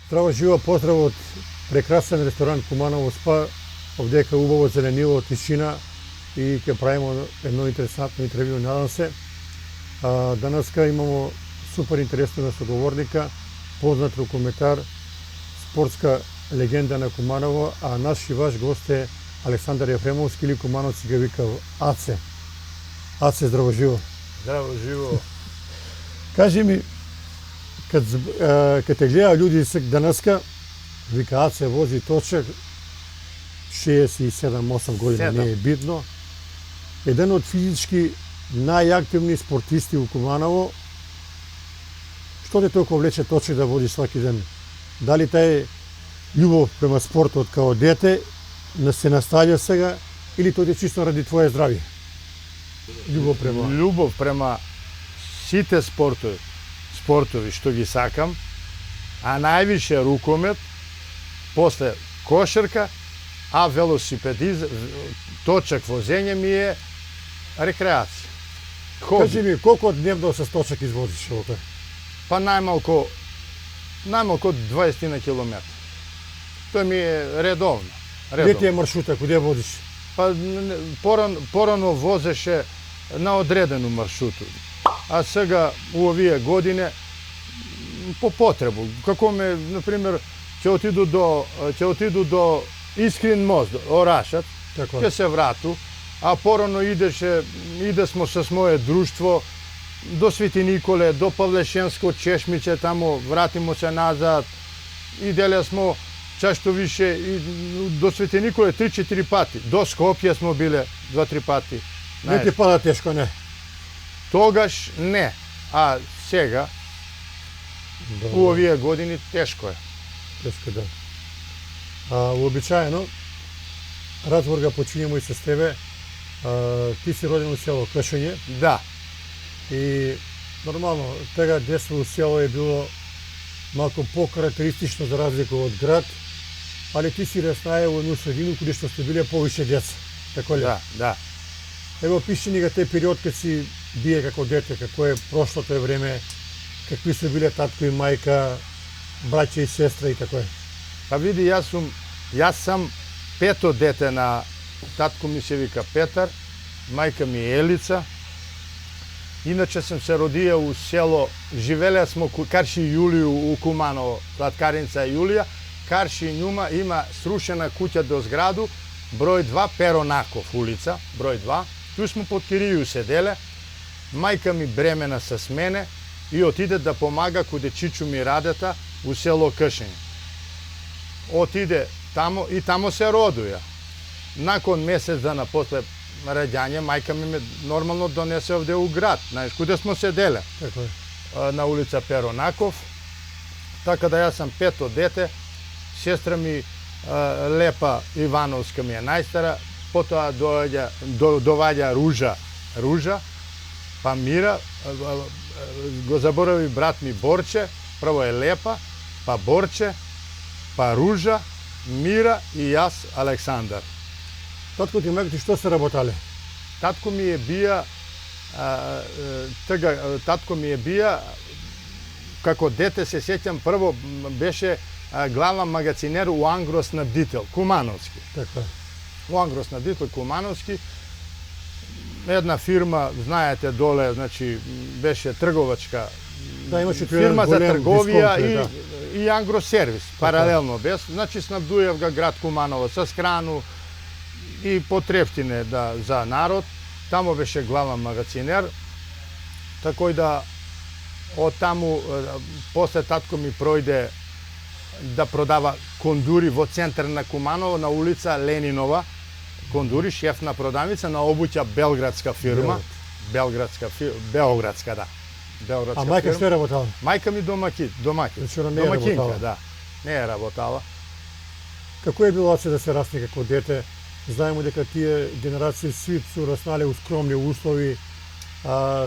Здраво живо, поздрав од прекрасен ресторан Куманово Спа, овдека убаво зеленило, тишина и ќе правиме едно интересантно интервју, надам се. Данаска имамо супер интересно на соговорника, познат рукометар, спортска легенда на Куманово, а наш и ваш гост е Александар Ефремовски, или кумановци го вика Аце. Аце, здраво живо. Здраво живо. Кажи ми, кад те гледа луѓе данаска, вика Аце вози точак, 67-8 години, не е битно. Еден од физички најактивни спортисти у Куманово. Што те толку влече точак да води сваки ден? Дали тај љубов према спортот као дете се наставја сега, или тој е чисто ради твое здравје? Љубов према сите спортови што ги сакам, а највише рукомет, после кошарка, а велосипедизм, точак возење ми е рекреација. Кажи ми, колку дневно с точак извозиш овој? Па најмалку 20 на километри. Тој ми е редовно. Где ти е маршрута, куде водиш? Па порано возеше на одредену маршруту. А сега у овие години по потребу. Како ме, например, ќе отиду до Искрин мост, Орашат, ќе се врату, а порано иде смо со моје друштво до Свети Николе, до Павлешенско, Чешмиче, тамо вратимо се назад. Иделе смо чашто више и до Свети Николе 3-4 пати. До Скопје смо биле 2-3 пати. Не ти пада тешко, не? Тогаш не, а сега у овие години тешко е. Тешко, да. Уобичаено, разговор га почињемо и с тебе. Ти си роден у село Кашање. Да. И нормално, тега детство у село е било малку покарактеристично за разлика од град, али ти си раснаел во едну средину каде што сте биле повише деца. Така ли? Да, да. Ево, пиши ни га тој период кога си бие како дете, како е прошло тој време, какви се биле татко и мајка, браќа и сестра и така е. Па види, јас сам пето дете на татко ми се вика Петар, мајка ми е Елица. Иначе сам се родија у село, живеле смо Карши Јулију у Куманово, сладкарница Јулија. Карши Њума има срушена куќа до зграду, број 2, Перонаков улица, број 2. Ту смо под кирију седеле. Мајка ми бремена с мене и отиде да помага куде чичу ми Радета у село Кашање. Отиде тамо и тамо се родуја. Након месец дана после раѓање, мајка ми ме нормално донесе овде у град, знаеш, куде смо седеле. Така е. На улица Перонаков. Така да јас сам пето дете, сестра ми Лепа Ивановска ми е најстара, потоа доваѓа Ружа, па Мира, го заборави брат ми Борче, прво е Лепа, па Борче, па Ружа, Мира и јас Александар. Татко ти мајка ти што се работале? Татко ми е бија, како дете се сеќам, прво беше главен магацинер у Ангроснабдител, Кумановски. Така. У Ангроснабдител, Кумановски. Една фирма, знаете, доле, значи, беше трговачка фирма за трговија и ангросервис, паралелно без. Значи, снабдујав га град Куманово со храну и потребтине за народ. Тамо беше главен магацинер. Такој да од таму, после татко ми пројде да продава кондури во центар на Куманово, на улица Ленинова. Кондури, шеф на продавница на обуќа белградска фирма. Белградска, да. А мајка што е работала? Мајка ми домакинка, да. Не е работала. Како е било да се расне како дете? Знаеме дека тие генерации сви су раснале у скромни услови,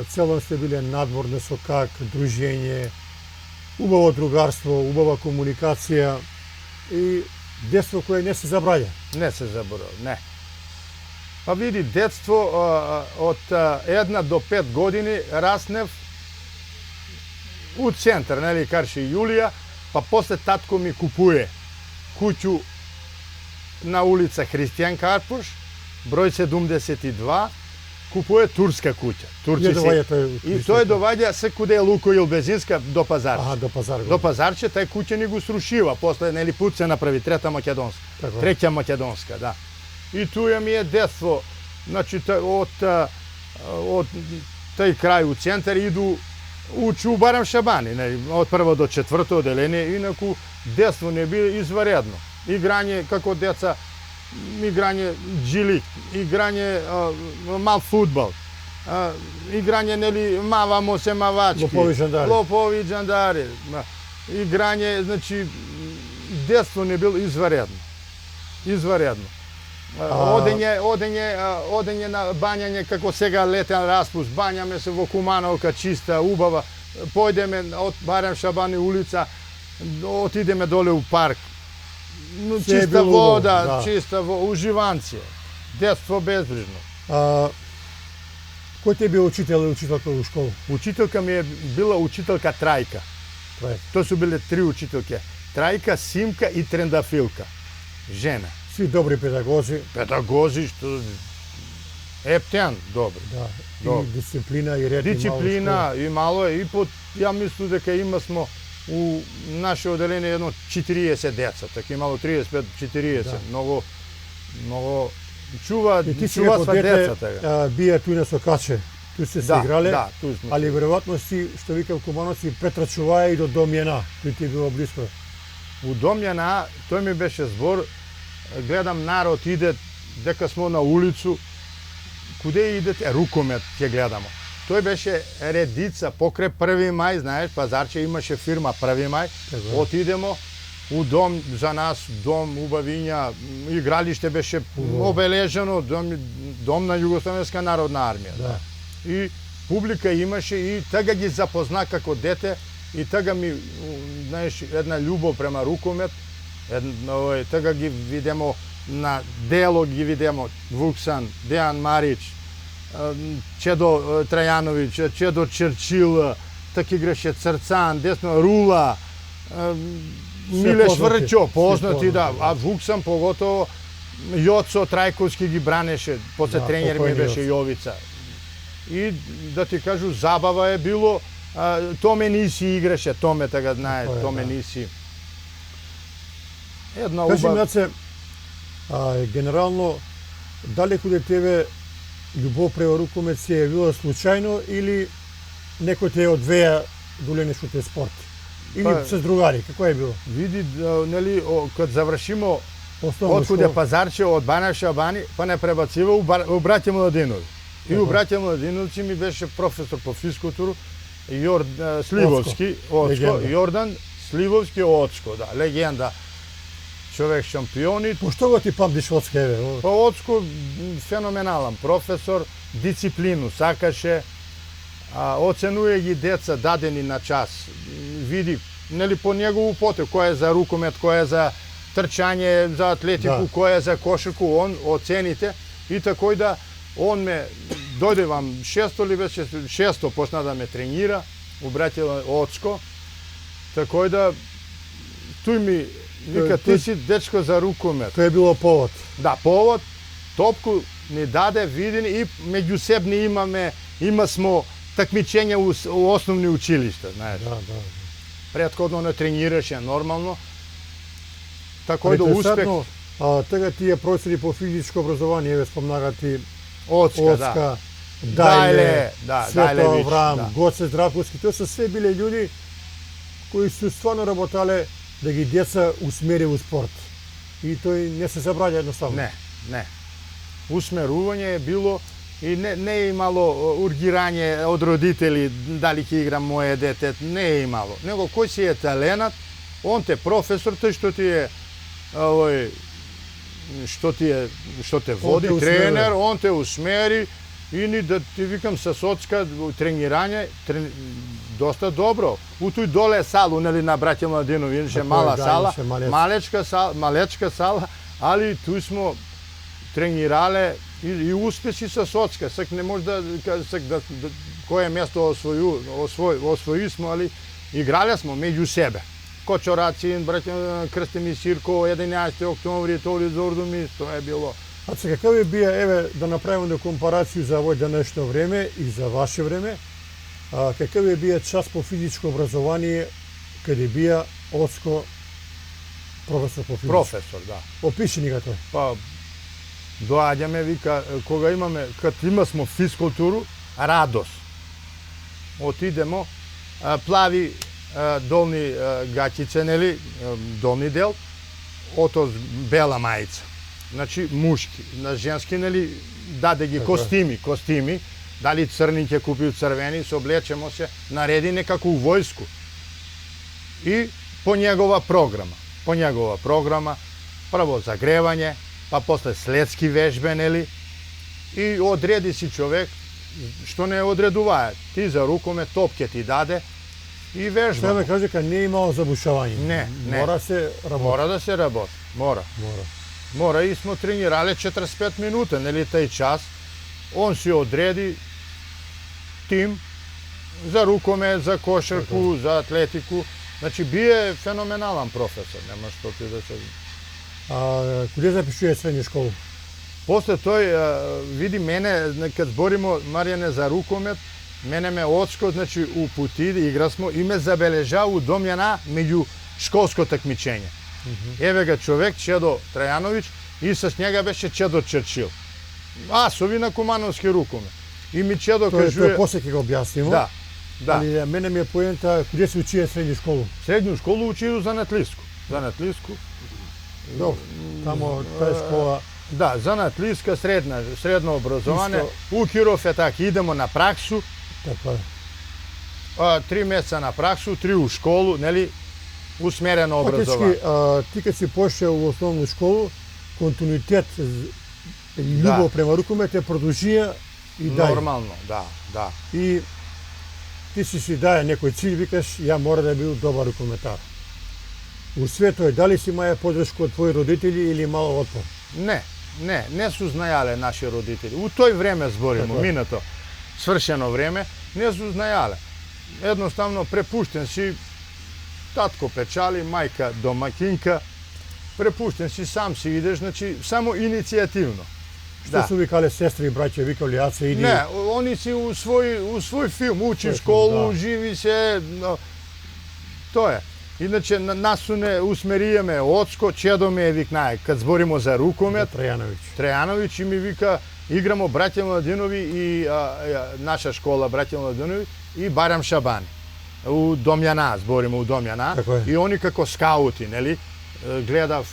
цело сте биле надворно со как, дружење, убаво другарство, убава комуникација и детство кое не се забраја. Не се заборава, не. Па види, детство од 1 до 5 години раснев у центар, нели, Карши Јулија, pa posle tatko mi kupuje kuću na ulica Hristijan Karpuš, broj 72, kupuje turska kuća. Je do Valja, I to je do Valja, sve kude je Lukoil Bezinska, do Pazarče. Aha, do Pazarče. До Пазарче, тај куќа ни го срушива, после нели пут се направи трета македонска. Така. Треќа македонска, да. И туја ми е детство, значи од тај крај у центар иду учу барем Шабани, нели, од прво до четврто оделение, инаку детство не би изваредно. Играње како деца, играње джилик, играње мал фудбал, играње нели мавамо се мавачки, лопови жандари, играње, значи детство не било изваредно. Изваредно. Одење на бањање како сега летен распуст, бањаме се во Кумановка чиста, убава, појдеме од барем Шабани улица, отидеме доле у парк. Чиста вода, чиста уживанција. Детство безбрижно. Кој ти е бил учител или учителка у школу? Учителка ми е била учителка Трајка. То су биле три учителки. Трајка, Симка и Трендафилка. Жена. Сви добри педагози. Педагози, што ептен добри. Да. И дисциплина и ред. Дисциплина и мало е. И ја мислам дека има смо у наше оделение едно 40 деца, така имало 35-40. Многу чува сва деца така. Бија туј на Сокаче. Туј се играле. Да, туј сме. Али веројатно си, што викав Кумановци, претрачуваја и до Домјана. Тој ти е било близко. У Домјана, тој ми беше збор, гледам народ иде, дека смо на улицу, куде идете? Рукомет ќе гледамо. Тој беше редица покрај 1 мај, знаеш, Пазарче имаше фирма 1 мај, отидемо у дом за нас, дом убавиња, игралиште беше обележено, дом на Југословенска народна армија. Да. И публика имаше и тага ги запозна како дете и тага ми, знаеш, една љубов према рукомет, тага ги видемо на дело, ги видемо Вуксан, Дејан Марич, Чедо Трајановиќ, Чедо Черчил, така играше Црцан, десно Рула, Милеш Врчо, познати, да, а Вуксан поготово, Јоцо Трајковски ги бранеше, после тренер ми беше Јовица. И да ти кажу, забава е било, Томе Ниси играше, Томе така знае, Томе Ниси. Една Кажи уба... ми, Аце, генерално, дали куде тебе љубов према рукомет се јавила случајно или некој те одвеја доле нешто спорт? Или с другари, како е било? Види, нели, кад завршимо Основна откуде школа. Пазарче, од Бана Шабани, па не пребацива у браќа Младинови. И у браќа Младиновци ми беше професор по физкултуру, Сливовски, Оцко, Јордан Сливовски Оцко, да, легенда. Човек шампиони. По што го ти памтиш Оцко, еве? Па Оцко феноменален професор, дисциплину сакаше, оценуе ги деца дадени на час. Види, нели по негову потек, кој е за рукомет, кој е за трчање, за атлетику, кој е за кошарку, он оцените и такој да он ме дојде вам 600 ли беше 600 почна да ме тренира у браќа Оцко. Такој да тој ми вика ти си дечко за рукомет. Тоа е било повод. Да, повод, топку ни даде, виден и меѓусебни има смо такмичења у основни училишта, знаеш. Да. Претходно не тренираше нормално. Такој да успех. Тега тие професори по физичко образование, еве спомнага ти Оцка, Дајле, Свето Дајлевиќ, Аврам, Гоце Здравковски, тоа се све биле луѓе кои су стварно работале да ги деца усмери у спорт. И тој не се забраќа едноставно. Не. Усмерување е било и не е имало ургирање од родители дали ќе игра моје дете, не е имало. Него кој си е таленат, он те професор, тој што те води, тренер, он те усмери и ни да ти викам со Соцка тренирање доста добро. У тој доле салу, нели на браќа Младинови, имаше мала сала, малечка сала, али туј смо тренирале и успеши со Соцка. Сак не може да кое место освои смо, али играле смо меѓу себе. Скочорацин, Крстим и Сирко, 11. октомври, Толи Зордумис, тоа е било. А сега каква би бија, еве, да направиме компарацiju за овој денешно време и за ваше време, какав би бија час по физичко образование каде бија Оцко професор по физичко? Професор, да. Опиши ни го тој. Па, доаѓаме, вика, кога имаме, кад имасмо физкултуру, радост. Отидемо, плави долни гаќице, нели, долни дел, отоз бела мајца. Значи, мушки. На женски, нели, даде ги костими, дали црни ќе купи црвени, се облечемо се, нареди некако у војску. И по негова програма, прво загревање, па после следски вежбе, нели, и одреди си човек, што не одредуваат. Ти за рукомет, топке ти даде и вежба. Што ме каже, ка не е имало забушавање. Не. Мора се работи. Мора да се работи. Мора и смо тренирале 45 минута, нели, тај час. Он си одреди тим за рукомет, за кошарку, за атлетику. Значи, бие феноменален професор, нема што ти да се... Куде запишува средња школа? После тој, види мене, кад зборимо, Маријане, за рукомет, мене ме Оцко, значи, упути, игра смо, и ме забележа у Домјана меѓу школско такмичење. Еве га човек, Чедо Трајановиќ, и с njega беше Чедо Черчил. Асови на кумановски рукомет. И ми Чедо кажува... Тоа после ќе го објаснимо. Да. Али мене ми е поента, куде се учија средња школа? Средњу школу учију занатлиску. Добро, тамо таа школа... Да, занатлиска, средно образование. У Киров е така, идемо на праксу. Така е. 3 месеца на праксу, 3 у школу, нели, усмерено образование. Фактички, ти кад си пошел у основну школу, континуитет и љубов према рукомет е продолжија и дај. Нормално, да. И ти си даја некој cilj, викаш, ја мора да бил добар рукометар. У све тој, дали си маја подршка од твои родители или мало отпор? Не су знајале наши родители. У тој време зборимо, минато, свршено време, не су знајале. Едноставно препуштен си, татко печали, мајка домакинка, препуштен си, сам си идеш, значи, само иницијативно. Што су викале сестри и браќа, викале јаце, иди... Не, они си у свој филм, учи школу, живи се, тоа е. Иначе, нас су не усмеријаме Оцко, Чедо ме викнае, кад зборимо за рукомет, Трајановиќ и ми вика, играмо браќа Младинови и наша школа браќа Младинови и Барам Шабани. У Домјана, зборимо у Домјана. И они како скаути, нели, гледав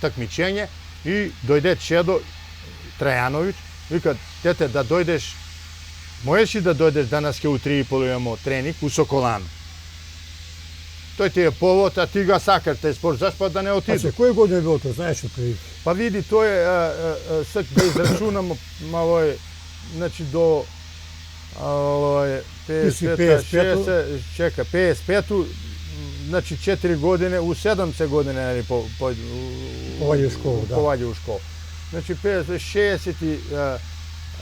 такмичење и дојде Чедо Трајановиќ, вика, тете, да дојдеш, можеш ли да дојдеш данас ке у 3:30 имамо тренинг у Соколану? Тој ти е повод, а ти го сакаш тај спорт, зашто да не отиду? А кој година било тоа, знаеш отприлike? Па види, тој е, сак да израчунам, значи до 55-ту, значи 4 години, у 70 години, нели, поваѓа у школу, да. Поваѓа у школу. Значи 60,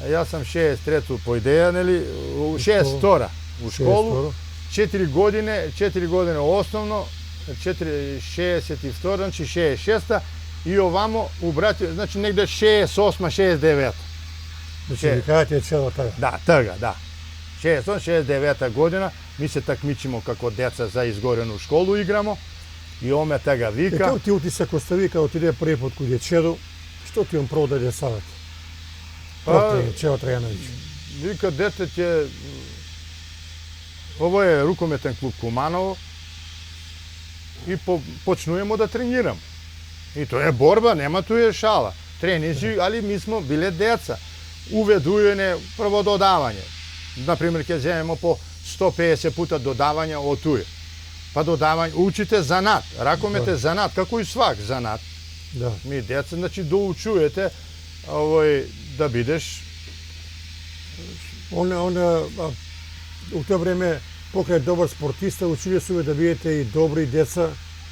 јас сам 63-ту по идеја, нели, 62-ра у школу, 4 години основно, 62, значи 66-та, и овамо у браќа, значи негде 68-69. Значи викаат е Чедо тага. Да, тага, да. 68-69 година, ми се такмичимо како деца за изгорену школу играмо, и оме тага вика. Како ти утисак остави кога отиде први пат кај Чедо, што ти он прво даде савет? Чедо Трајановиќ. Вика, дете ќе... Ово е рукометен клуб Куманово и почнуемо да тренирам. И тоа е борба, нема тоа е шала. Тренинзи, али ми смо биле деца. Уведување, прво додавање. Например, ќе земемо по 150 пута додавање од туе. Па додавање, учите занат. Ракомет е занат, како и свак занат. Да. Ми деца, значи, доучуете да бидеш... У тоа време, покрај добар спортиста, училе су да бидете и добри деца,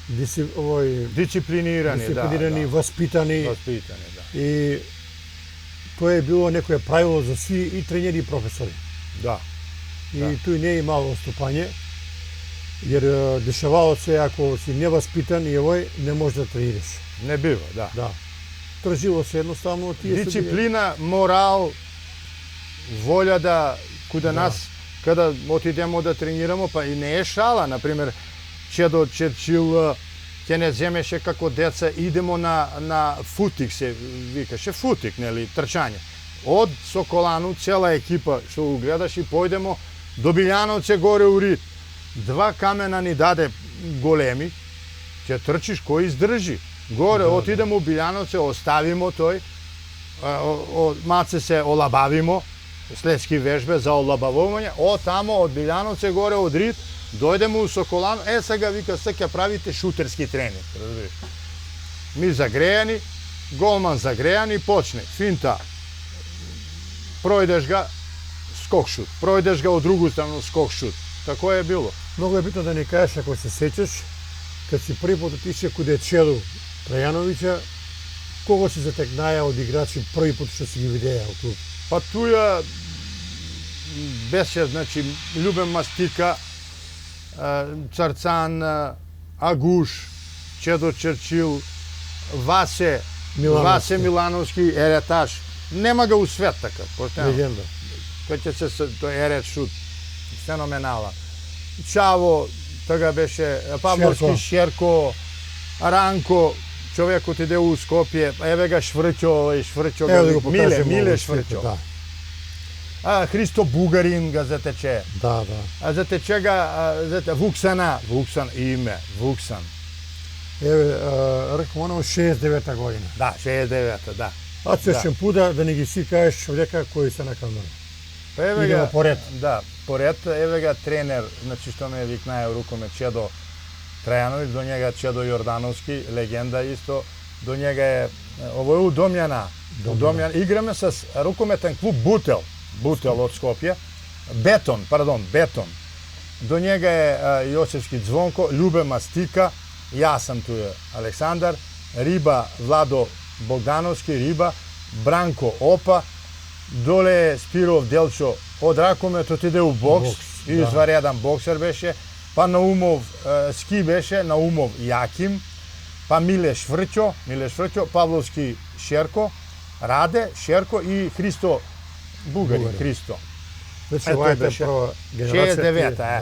дисциплинирани, воспитани. Да. И тоа е било некое правило за сви и тренери и професори. Да. И тој не е имало отступање. Jer dešavalo se, ako si nevaspitan i ne možeš da treniraš. Ne biva, da. Da. Tražilo se jednostavno Disciplina, moral, volja da kuda nas, kada otidemo da treniramo, pa i ne je šala, na primjer, Čedo Čerčil, ќе не земеше како деца, идемо на футик, се викаше футик, нели, трчање. Од Соколану, цела екипа, што го гледаш и појдемо до Билјановце горе у Рид. 2 камена ни даде големи, ќе трчиш кој издржи. Горе, отидемо у Билјановце, оставимо тој, маце се олабавимо, следски вежбе за олабавување, тамо од Билјановце горе од Рид, дојдемо у Соколану, сега вика се ќе правите шутерски тренинг, разбираш. Ми загрејани, голман загрејани, почне, финта, пројдеш га, скок шут, пројдеш га од другу страну, скок шут. Тако е било. Много е битно да ни кажеш, ако се сеќаш, кад си први пат отише куде Чеду Трајановиќа, кого си затекнаја од играчи први пат што си ги видеа од клуб? Па туја беше, значи, Љубен Мастика, Царцан, Агуш, Чедо Черчил, Васе Милановски, ереташ. Нема га у свет така, поштено. Легенда. Кој ќе се тој ерет шут, феноменален. Чаво, тога беше Павловски, Шерко, Ранко, човекот иде у Скопје, еве га Шврќо, Миле Шврќо. Да. Христо Бугарин га затече. Да. Затече га Вуксан име, Вуксан. Еве, рекам, оно 69-та година. Да, 69-та, да. А се шемпуда да не ги си кажеш овдека кои се на камера. Па еве Идемо га поред. Да, поред, еве га тренер, значи што ме викнае рукоме Чедо Трајановиќ, до njega Чедо Јордановски, легенда исто, до njega е ово е у Домјана. Играме с рукометен клуб Бутел од Скопје. Бетон. До njega е Јосевски Звонко, Љубе Мастика, јас сам туја, Александар, Риба Владо Богдановски, Риба, Бранко Опа, доле Спиров Делчо од ракометот иде у бокс, извареден боксер беше, па Наумов ски беше, Наумов Јаким, па Миле Шврќо, Павловски Шерко, Раде Шерко и Христо Бугарин, Христо. Значи, ова е прва генерација. 69-та е.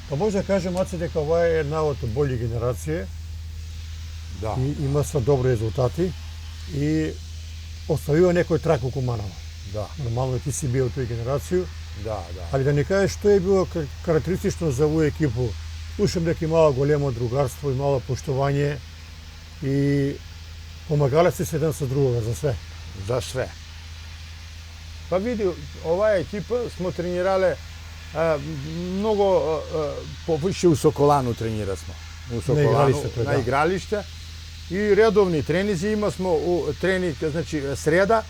Па може да кажем, Аце, дека ова е една од бољи генерација. Да. И има са добри резултати и оставива некој трак у Куманово. Да. Нормално ти си бил тој генерација. Да. Али да ни кажеш што е било карактеристично за овој екипу. Слушам дека имала големо другарство, имала поштување и помагале се еден со другога за све. За све. Па види, оваа екипа смо тренирале многу повише у Соколану тренира смо. У Соколану, на игралиште. И редовни тренизи има смо у тренинг, значи среда,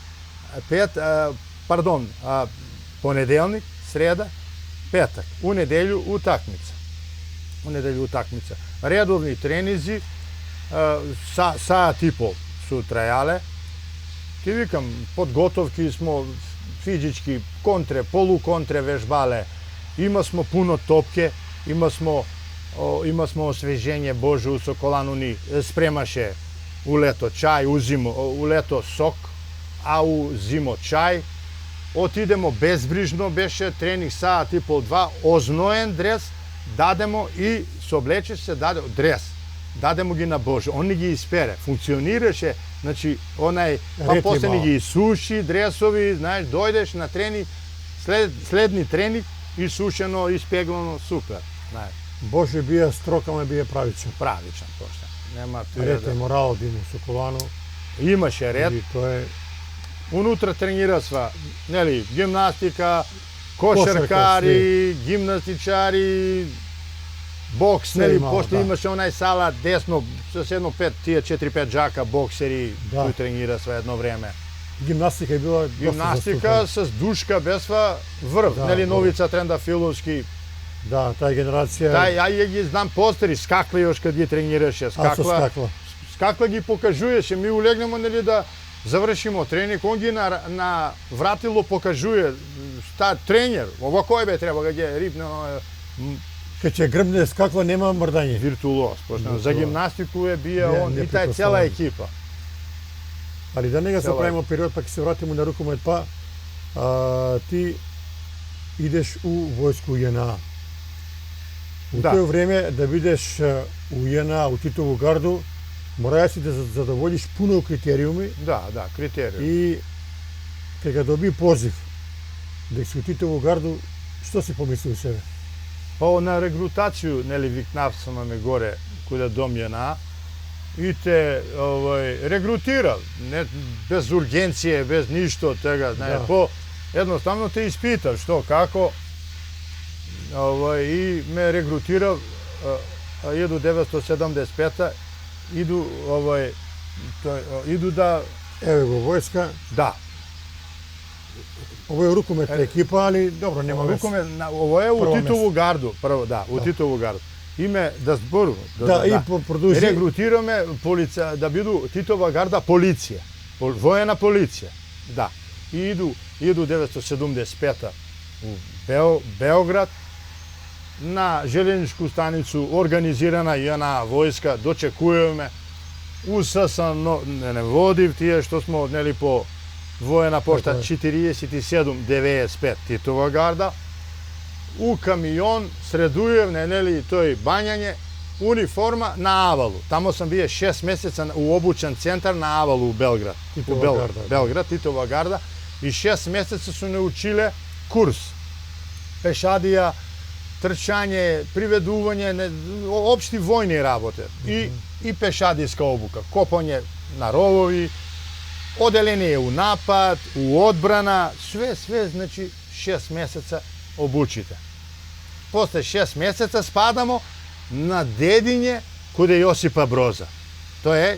понеделник, среда, петак. У неделју утакмица. Редовни тренизи, саат и пол су трајале. Ти викам, подготовки смо физички, контре, полуконтре вежбале. Има смо пуно топке, има смо освежење. Боже, у Соколану ни спремаше у лето чај, у лето сок, а у зимо чај. Отидемо безбрижно, беше тренинг саат и пол, 2, озноен дрес, дадемо и соблечеш се, даде дрес. Дадемо ги на Боже, он ни ги испере, функционираше, значи, па после ни ги суши, дресови, знаеш, дојдеш на тренинг, следни тренинг, исушено, испеглано, супер, знаеш. Боже бија строг, ама бија правичен. Правичен, точно. Нема ред и морал да има Соколану. Имаше ред. И тоа е унутра тренирасва, нели, гимнастика, кошаркари, гимнастичари, бокс, нели, после имаше онај сала десно, со едно 4-5 джака боксери кои тренирасва едно време. Гимнастика е била гимнастика с Душка бесва врв, нели, Новица Трендафиловски. Да, таа генерација. Да, ја ги знам постери, Скакла још кад ги тренираше, Скакла ги покажуваше, ми улегнемо, нели, да завршимо тренинг, он ги на вратило покажуе, тренер, ова кој бе треба га ги рипне, Kad će grbne skakva, nema mrdanje. Virtuoz. Pošto za gimnastiku je bio Je, on i ta je neprikosnoven. cijela ekipa. Ali da ne ga Cela- zapravimo period, pa kad se vratimo na rukomet, pa ti ideš u vojsku JNA. U Da. to vreme da бидеш u JNA, u Titovu gardu, mora si da zadovoljiš puno kriterijumi Da, kriterij. i kad ga dobi poziv da si u Titovu gardu, što si pomislio u sebe? Pa na regrutaciju, neli viknavcama me gore, kuda dom JNA, i te regrutira, bez urgencije, bez ništa od tega, Da. jednostavno te ispita što, kako, i me regrutirao 1975. Idu da, Evo go vojska, da, ovo je rukometna ekipa, ali dobro, nema veze. ovo je u Prvo Titovu gardu, prvo, da, u Titovu gardu. Ime da zboru, Da, i produži. regrutirao me da bidu Titova garda policija, vojna policija, da. I idu 1975. u Beograd, na željezničku stanicu, organizirana JNA vojska, dočekuju me, usasan, ne vodiv tije što smo odneli po vojna pošta 47-95 Titova garda, u kamion, sredujem, neli toj banjanje, uniforma na Avalu. Tamo sam bio 6 mjeseca u obučan centar na Avalu u Belgrad. Titova garda. Belgrad, Titova garda. I 6 mjeseca su naučile kurs. Pešadija, trčanje, priveduvanje, opšti vojni rabote. I pešadijska obuka. Kopanje na rovovi, odeljenje u napad, u odbrana, sve, znači 6 mjeseca obučite. Posle 6 mjeseca spadamo na Dedinje kod Josipa Broza. To je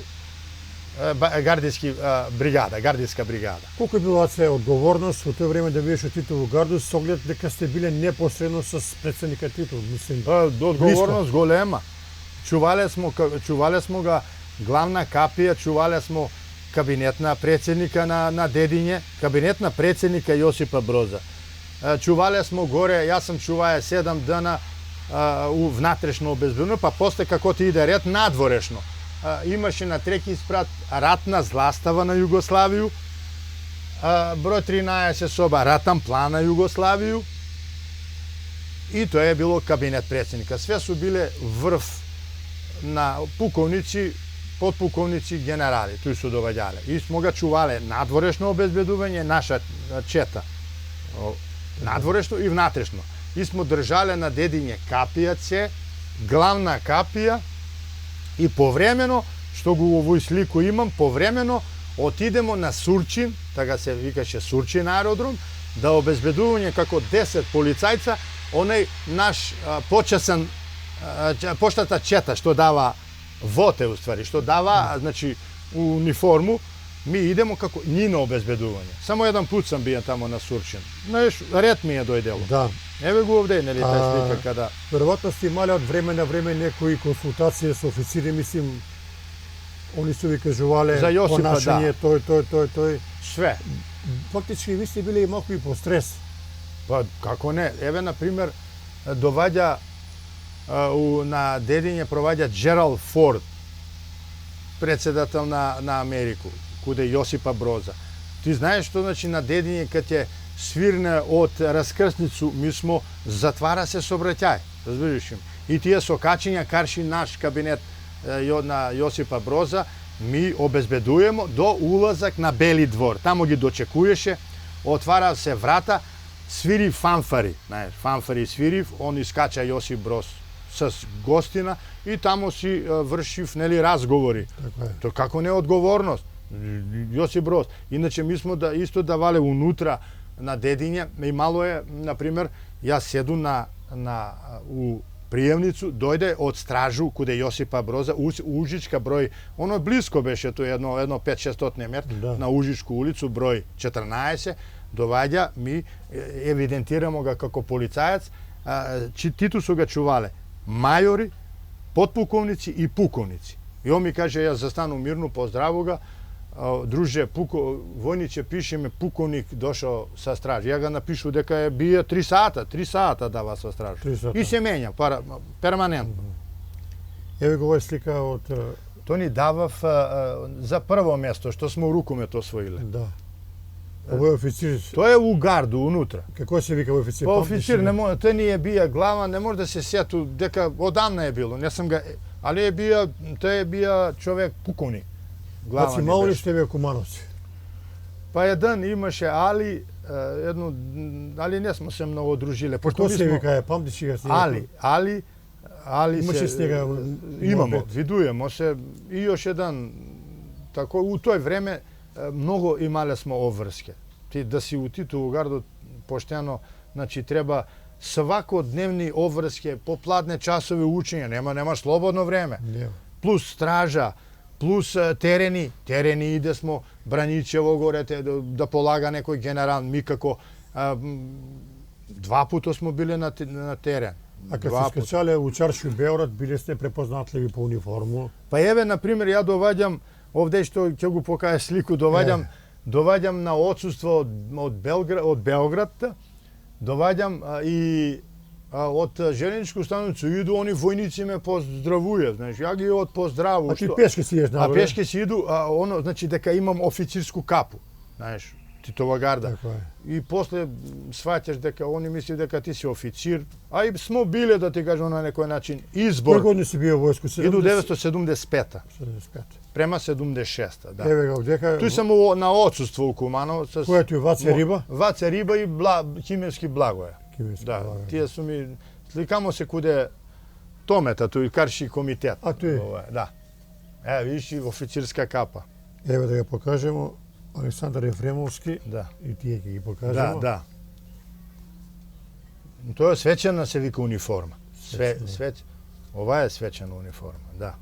gardijska brigada. Колку е била се одговорност во тоа време да бидеш од Титову гарду со оглед дека сте биле непосредно со председника Титов, мислим. Odgovornost golema. Čuvali smo ga glavna kapija, čuvali smo kabinetna predsjednika na Dedinje, kabinetna predsjednika Josipa Broza. Čuvali smo gore, ja sam čuvaja 7 dana u vnatrešno obezbedno, pa posle kako ti ide red, nadvorešno. Имаше на трети спрат ратна зластава на Југославију, број 13 соба ратан план на Југославију и тоа е било кабинет председника. Све су биле врв на пуковници, подпуковници, генерали, тој су доваѓале. И смо га чувале надворешно обезбедување, наша чета, надворешно и внатрешно. И смо држале на Дедиње капија Це, главна капија, и повремено, што го овој слику имам, повремено отидемо на Сурчин, така се викаше Сурчин аеродром, да обезбедување како 10 полицајца, онај наш почасан, поштата чета, што дава воте, уствари, што дава, значи, униформу, ми идемо како њино обезбедување. Само еден пут сам биен тамо на Сурчин. Знаеш, ред ми е дојдело. Да. Еве го овде, нели, тај слика када... Веројатно сте имале од време на време некои консултации со официри, мислим, они су ви кажувале За Јосипа, понашање, тој. Све. Фактички ви сте биле и малку и по стрес. Па, како не? Еве, например, доваѓа на Дедиње проваѓа Джералд Форд, председател на Америку, куде Јосипа Броза. Ти знаеш што значи на Дедиње кад ќе свирне од раскрсницу, ми смо затвара се сообраќај, разбираш им. И тие сокачиња карши наш кабинет на Јосипа Броза, ми обезбедуемо до улазак на Бели двор. Тамо ги дочекуеше, отвара се врата, свири фанфари, знаеш, фанфари свирив, он искача Јосип Броз с гостина и тамо си вршив, нели, разговори. Така е. То како не одговорност. Јосип Броз. Иначе ми смо исто давале унутра на Дедиње, и мало е, например, јас седу у приемницу, дојде од стражу куде Јосипа Броза, Ужичка број, оно близко беше тој едно 5-600 метри, Да. на Ужичку улицу, број 14, доваѓа, ми евидентирамо га како полицаец, титу су га чувале мајори, подпуковници и пуковници. И он ми каже, јас застану мирно, поздраву га, друже, војниче, пише ми пуковник дошao sa straže. Ja ga napišu дека je bio 3 sata dava sa straže. 3 сата. I se menja, permanentno. Еве го ова е слика од To ni davав za prvo mjesto, što smo u rukometu osvojili. да. Овој е официр. To je u gardu, unutra. Како се вика овој официр? Pa oficir, ne može, to nije bija glava, ne može da se sjetu, deka odavna je bilo, ne sam ga, ali je bija, to je bija čovjek pukovnik. Glava Значи не мало ли беше. сте ве Кумановци. Pa jedan imaše Ali, ali ne smo se mnogo družile. Pošto Како mi се smo, вика, памтиш го си? Ali Имаше с njega imamo, moabet? vidujemo se i još jedan, tako u toj vreme mnogo imali smo ovrske. Ti da si u Titovu gardu pošteno, znači treba svakodnevni ovrske, popladne časove učenja, nema slobodno vreme. Не. Plus straža, plus tereni ide smo Branićevo gore da polaga nekoj general, mi kako 2 puta smo bili na teren. А кога се скачале у Чарши Београд, биле сте препознатливи по униформу. Pa еве, na primjer, ja dovađam, ovdje što ću go pokaja sliku, dovađam na odsustvo od Beograda, dovađam i od željezničku stanicu idu oni vojnici me pozdravuje, znaš, ja gi pozdravu. А ти пешки си јеш A на peške si idu, a ono, znači deka imam oficirsku kapu, znaš, Titova garda. Така е. I posle shvaćaš deka oni misle deka ti si oficir, a i smo bili, da ti kažem na nekoj način, Кој izbor. години си био војско? Idu 1975. 75. Prema 76. Da. Еве го дека. Tu sam na odsustvu u Kumanovu. Која ти Ваце Риба? Vace Riba i Kimenski Blagoje. Kimenski Da, Blagoje. tije su mi, slikamo se kude Tometa, tu i Karši komitet. A tu je? Da. Vidiš i oficirska kapa. Еве да ја покажемо. Александар Ефремовски Da. и тие ќе ги Da, покажемо. da. To je svečana se vika uniforma. Ova je svečana uniforma, da.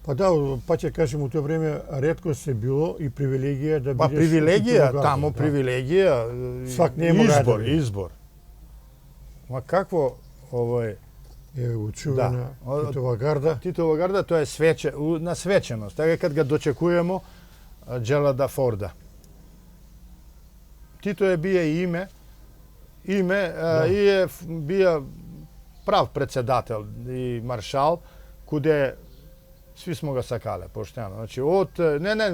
Па да, па ќе кажем у тоа време ретко се било и привилегија да Pa бидеш. privilegija, u tamo da. privilegija, Svak nije mogao izbor, da- izbor. Ma kakvo, Еве го чувена Да. Титова гарда. Titova garda, to je na svečanost. Tako kad ga dočekujemo, Dželada Forda. Tito je bio ime i je bio prav predsjedatelj i maršal, kude svi smo ga sakale, pošteno. Znači,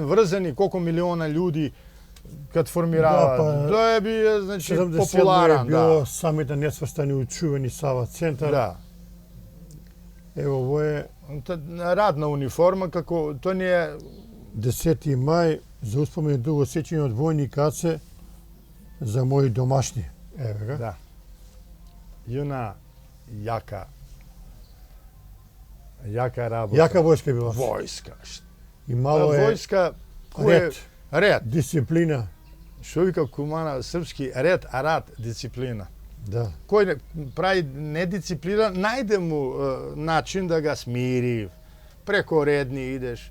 vrzeni koliko miliona ljudi kad formirava, Da, pa, da je bio, znači, 77 popularan, е било da. самите несврстани учувени Сава центар. Da. Ево ово е Radna uniforma, kako, to nije 10 мај за успомен и дуго сеќање од војни каце за мои домашни. Еве га. Da. Juna jaka работа. Јака војска била. Vojska. И мало е Vojska ред, red. дисциплина. Što vika Kumana, srpski red, a rat, disciplina. Да. Koji pravi nedisciplina, najde mu način da ga smiri. Preko redni ideš.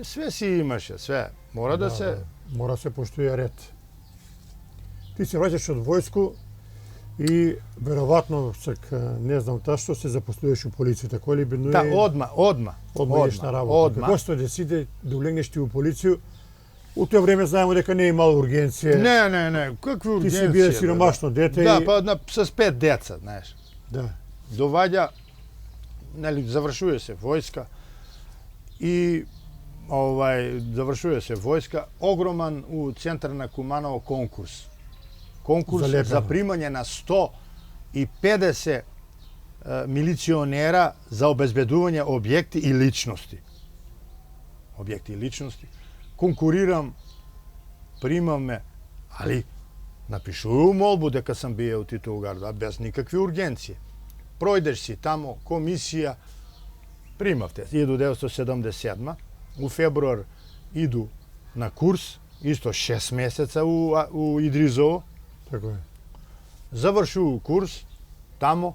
Sve si imaš, sve. Mora da se... Мора се поштуе ред. Ти се враќаш од војску и веројатно не знам што се запослуваш у полицијата. Кој ли беднуе? Da, odma. Одма на работа. Како што десиде да улегнеш ти у полицiju, у тоа време знаеме дека не е имало ургенција. Ne, kakve Ти urgencije. си бие сиромашно дете Da, и pa sa 5 deca, znaš. да. Dovađa, završuje se vojska i završuje se vojska, ogroman u centar na Kumanovo konkurs. Konkurs za primanje na 150 milicionera za obezbeduvanje objekti i ličnosti. Objekti i ličnosti. Konkuriram, primam me, ali napišu u molbu deka sam bio u Titovu gardu, bez nikakve urgencije. Projdeš si tamo, komisija, primavte. 1977. U februar idu na kurs, isto 6 mjeseca u Idrizovo. Така е. Završuju kurs tamo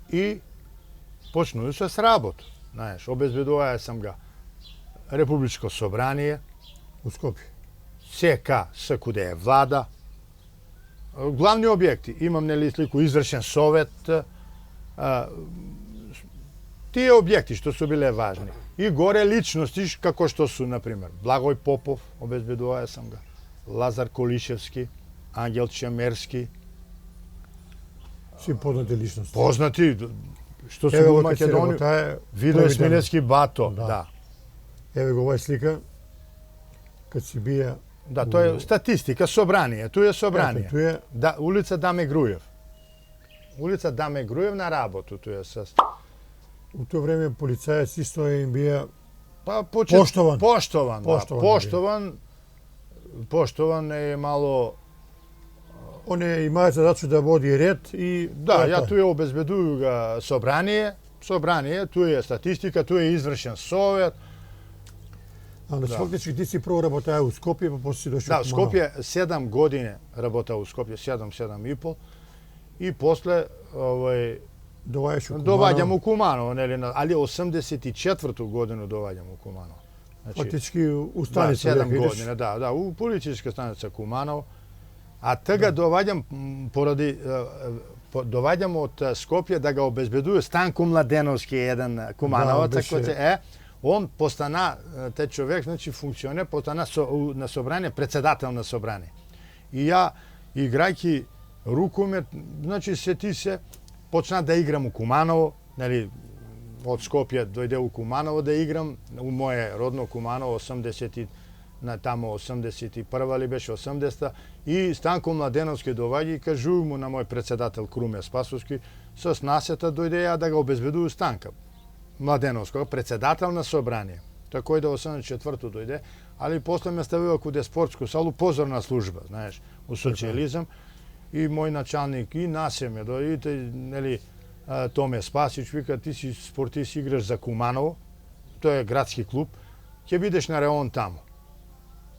i počnu se s работу. Знаеш, обезбедуваја sam ga Republičko собрание, У Скопје. CK, kude je vlada. Glavni objekti, imam slику, izvršen sovet, Тие објекти што су биле важни. И горе личности како што су, например, Благој Попов, обезбедуваа сам ga, Лазар Колишевски, Ангел Чемерски, Си познати личности. познати што су Еве во го кај си Македонија. работае, Видо први ден. Смилевски Бато, Да. да. Еве го оваа слика, кад си бија... Да, тоа е статистика, собрание, туе е собрание. Ето, туе- Да, улица Даме Груев. Улица Даме Груев на работу, туе со У тоа време полицаец исто им бија па Поштован. Поштован, да. Поштован, Поштован е мало. он имаат задачу да води ред и Да, тоа е ја тоа. туе обезбедувам ga собрание, туе е статистика, туе е извршен совет. А на фактички ти си прво работеа у Скопје, па после си дошол Да, Скопје 7 години работа у Скопје, 7 и пол. И после доваѓам у Куманово, нели, али 84-ту годину доваѓам у Куманово. Фактички у Да, станица 7 дека идеш. години, да, у полициска станица Куманово. А тога доваѓам поради доваѓам од Скопје да ga обезбедува Станко Младеновски, еден Кумановаc, беше- кој е он постана тај човек, значи функционер, постана на собрание, председател на собрание. И ја играјќи рукомет, значи сети се, почна да играм у Куманово, нели, од Скопје дојде у Куманово да играм, у моје родно Куманово, 80 на тамо 81-а ли беше 80-та, и Станко Младеновски доваѓа и кажува му на мој председател Круме Спасовски, со снасета дојде ја да го обезбедува Станка Младеновского, председател на собрание. Тако да 84-то дојде, али после ме ставува куде спортску салу, позорна служба, знаеш, у социјализам, и мој началник и Насе ме дојде, нели, Томе Спасич вика, ти си спортист, играш за Куманово, тоа е градски клуб, ќе бидеш на реон тамо.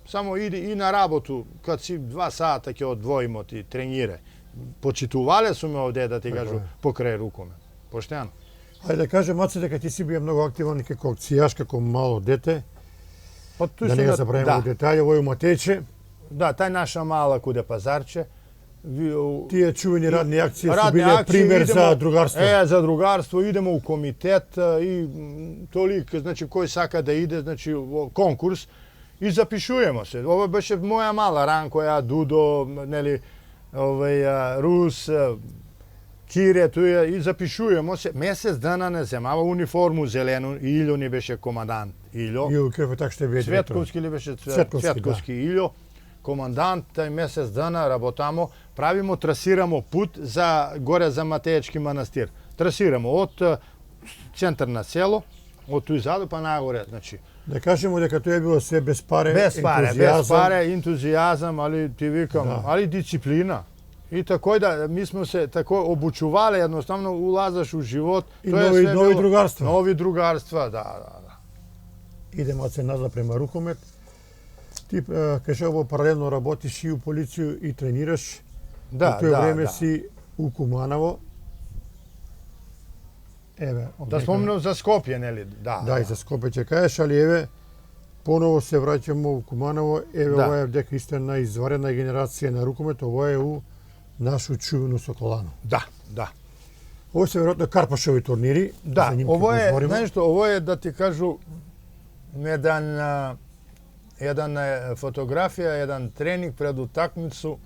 Само иди и на работу, кад си 2 сата ќе одвоимо ти тренирај. Почитувале су ме овде, да ти кажу, покрај рукоме. Поштено. Ајде да кажем, Маце, дека ти си бија многу активен како акцијаш, како мало дете. Па туј Да су не на- ја забравиме да, во детаљи, овој Матејче. да, тај наша мала куде пазарче. Тие чувени радни акции су Радни биле акции, пример идемо- за другарство. За другарство, идемо у комитет и толик, значи кој сака да иде, значи во конкурс и запишуваме се. Ова беше моја мала Ранко, ја Дудо, нели, Рус, Кире, туја и запишуваме се. Месец дана не земава униформу зелену, Илјо ни беше командант. Илјо. И крв так што бие директор. Цветковски ли беше Цветковски, Цветковски Илјо, командант, тај месец дана работамо, правимо, трасирамо пут за горе за Матејачки манастир. Трасирамо од центар на село, од туј заду па нагоре, значи Да кажеме дека тоа е било се без паре, без ентузијазам. паре, ентузијазам, али ти викам, Да. али дисциплина. И тако да ми сме се тако обучувале, едноставно улазаш у живот. И Тоа е нови- све нови било- другарства. Нови другарства, да. Иде Маце назад према рукомет. Ти каже ово паралелно работиш и у полиција и тренираш. Да, Во тоа време да. си у Куманово. Еве, Да спомнам за Скопје, нели? Да. Да, и за Скопје ќе кажеш, али еве, поново се враќаме у Куманово. Еве, Да. ова е дека исто една изварена генерација на рукомет, ова е у нашу чувено Соколано. Да. Ово се веројатно Карпашови турнири. Да, за ним ќе ово е, збориме. знаеш што, ово е да ти кажу еден фотографија, еден тренинг пред утакмицу.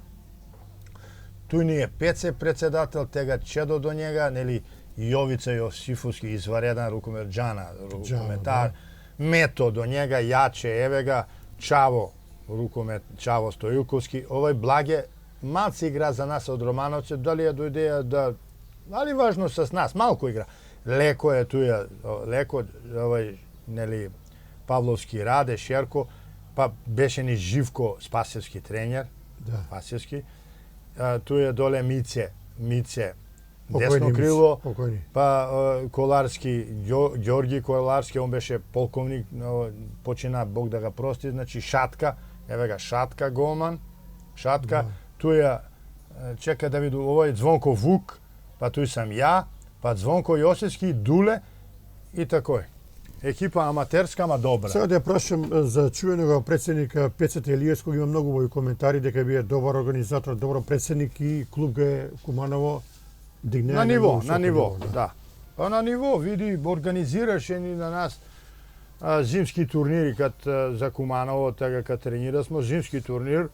Туј ни е Пеце председател, тега Чедо до njega, нели Јовица Јосифовски, извареден рукометџана, рукометар, Мето до njega, Јаче, еве га, Чаво, рукомет, Чаво Стојуковски, овој Благе, малци игра за нас од Романовци, дали ја дојдеја да, али важно с нас, малку игра. Леко е туја, Леко, овој, нели, Павловски Раде, Шерко, па беше ни Живко Спасевски тренер, Да. Спасевски, туја доле Мице, Покојни десно Мице, крило, покојни. па Коларски, Ѓорги Коларски, он беше полковник, почина Бог да га прости, значи Шатка, еве га Шатка голман, Шатка, туја, чека да виду, овој Звонко Вук, па туј сам ја, па Звонко Јосевски, Дуле и такој. Екипа аматерска, ама добра. Сега да ја прашам за чувенога председника Пецата Илијевски, има многу мои коментари дека бие добар организатор, добар председник и клуб га е Куманово дигнеа На ниво, високо на ниво, да. Pa na nivo, vidi, organizirаше ни на нас зимски турнири, кад за Куманово, така кад тренира смо, зимски турнир,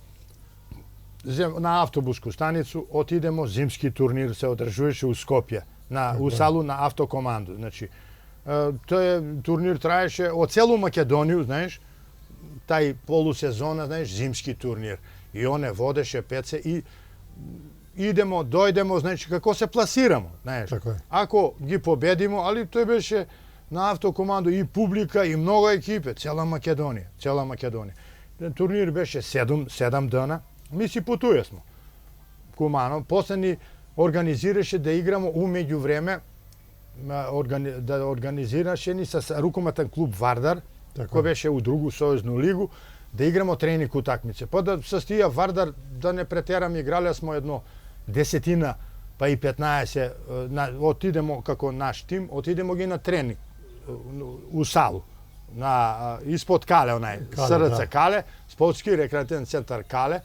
на автобуску станицу, отидемо, зимски турнир се одржуваше у Скопје, у салу на автокоманду. Значи, тој турнир траеше од целу Македонiju, знаеш, тај полусезона, знаеш, зимски турнир. И оне водеше Пеце и идемо, дојдемо, значи како се пласирамо, знаеш. Така е. Ако ги победимо, али тој беше на автокоманду и публика и многу екипе, цела Македонија. Турнир беше 7 дана. Ми си путуја смо. Кумано, после ни организираше да играмо у меѓувреме, да организираше ни с рукометен клуб Вардар, кој беше у другу сојузну лигу, да играмо тренинг утакмице. Па да с тие Вардар, да не претерам, играле смо едно 10, па и 15, отидемо како наш тим, отидемо ги на тренинг у салу, испод Кале, СРЦ Кале, спортски рекреативен центар Кале,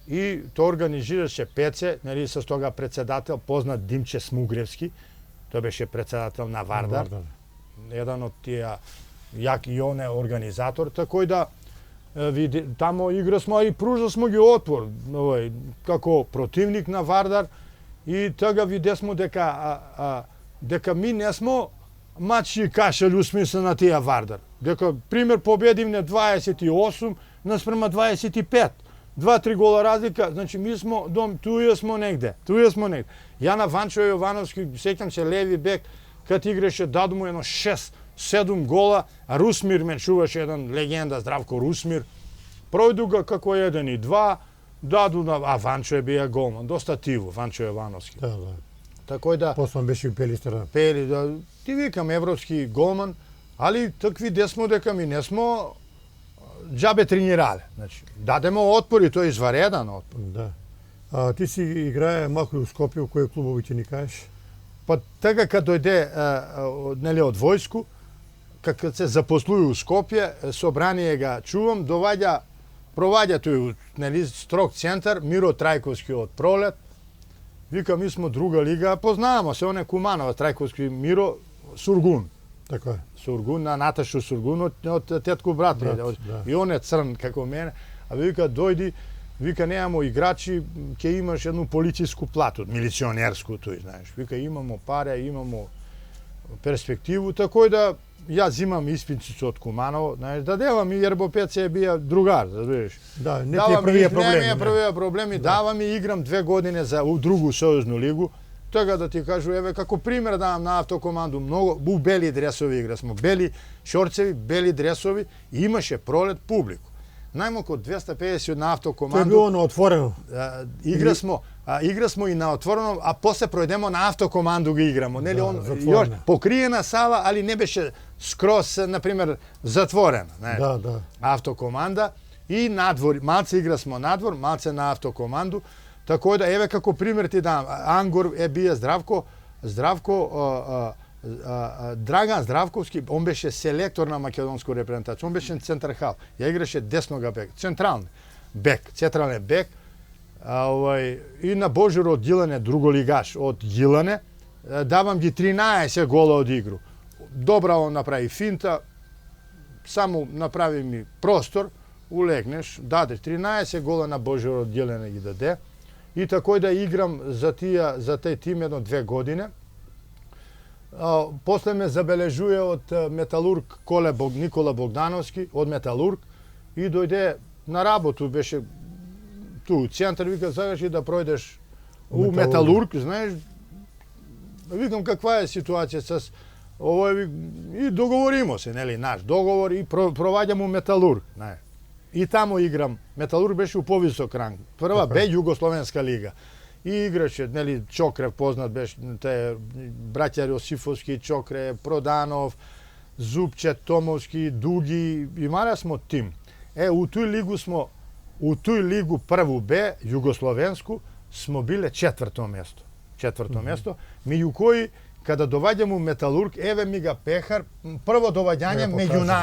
и то организираше Пеце, нели, со тога председател, познат Димче Смугревски, тој беше председател на Вардар, еден од тие јак и он е организатор, тако и да види, тамо игра смо и пружа смо ги отпор, како противник на Вардар, и тога видесмо дека ми не смо мачи кашель у смисла на тие Вардар. Дека, пример, победивме 28 наспрема 25. 2-3 гола разлика, значи ми смо туја смо негде. Ја на Ванчо Јовановски, сеќам се леви бек, кад играше, даду му едно 6-7 гола, а Русмир ме чуваше, еден легенда, Здравко Русмир. Пројду ga како 1-2, даду на... А Ванчо е бија голман, доста тиво, Ванчо Јовановски. Да. Тако да... После беше и Пелистера. Да, ти викам европски голман, али такви десмо дека ми не смо џабе тренирале. Значи, дадемо отпор и тој извареден отпор. Да. Ти си играе малку у Скопје, у кои клубови ќе ни кажеш? Па така кад дојде нели од војску, кога се запослуи у Скопје, собрание га чувам, проваѓа тој нели строг центар Миро Трајковски од Пролет. Вика, ми смо друга лига, познавамо се, он е Куманова, Трајковски Миро, Сургун. Така е. Сургун, на Наташу Сургун, од тетко брат. Да. И он е црн како мене. А вика, дојди, вика, немамо играчи, ќе имаш едну полициску плату, милиционерску, тој, знаеш. Вика, имамо паре, имамо перспективу, тако да ја зимам испитницу од Куманово, знаеш, да девам и Јербо Пеце бија другар, да видиш. Да, не ти е првиот проблем. Не е првиот проблем, и давам и играм 2 години за другу сојузну лигу. Така да ти кажу, еве, како пример давам на автокоманду, многу, бу бели дресови игра смо, бели шорцеви, бели дресови, и имаше Пролет публику. Најмалку 250 на автокоманду. Тоа е било на отворено. Игра смо и на отворено, а после пројдемо на автокоманду ги играмо. Нели, Да, он затворена. покриена сала, али не беше скроз, например, затворена. Да. Автокоманда и надвор, малце игра смо надвор, малце на автокоманду. Тако да, еве како пример ти дам, Ангор е бија Драган Здравковски, он беше селектор на македонску репрезентација, он беше центар хал. Ја играше деснога бек, централен бек, и на Божиро од Ѓилане, друголигаш од Ѓилане, давам ги 13 гола од игру. Добра он направи финта, само направи ми простор, улегнеш, дадеш 13 гола на Божиро од Ѓилане ги даде. И тако да играм за тај тим едно 2 години. После ме забележуе од Металург Никола Богдановски, од Металург, и дојде на работу, беше ту, центар, вика, сакаш и да пројдеш у Металург, знаеш, викам каква е ситуација с овој, и договоримо се, нели, наш договор, и проваѓам у Металург, знаеш. И тамо играм. Металург беше у повисок ранг. Прва Б Југословенска лига. И играше, нели, Чокрев познат беше, те браќа Јосифовски, Чокрев, Проданов, Зупче, Томовски, Дуги, имале смо тим. У тој лигу прву Б, Југословенску, смо биле четврто место. Меѓу кои, када доваѓам у Металург, еве ми га Пехар, прво доваѓање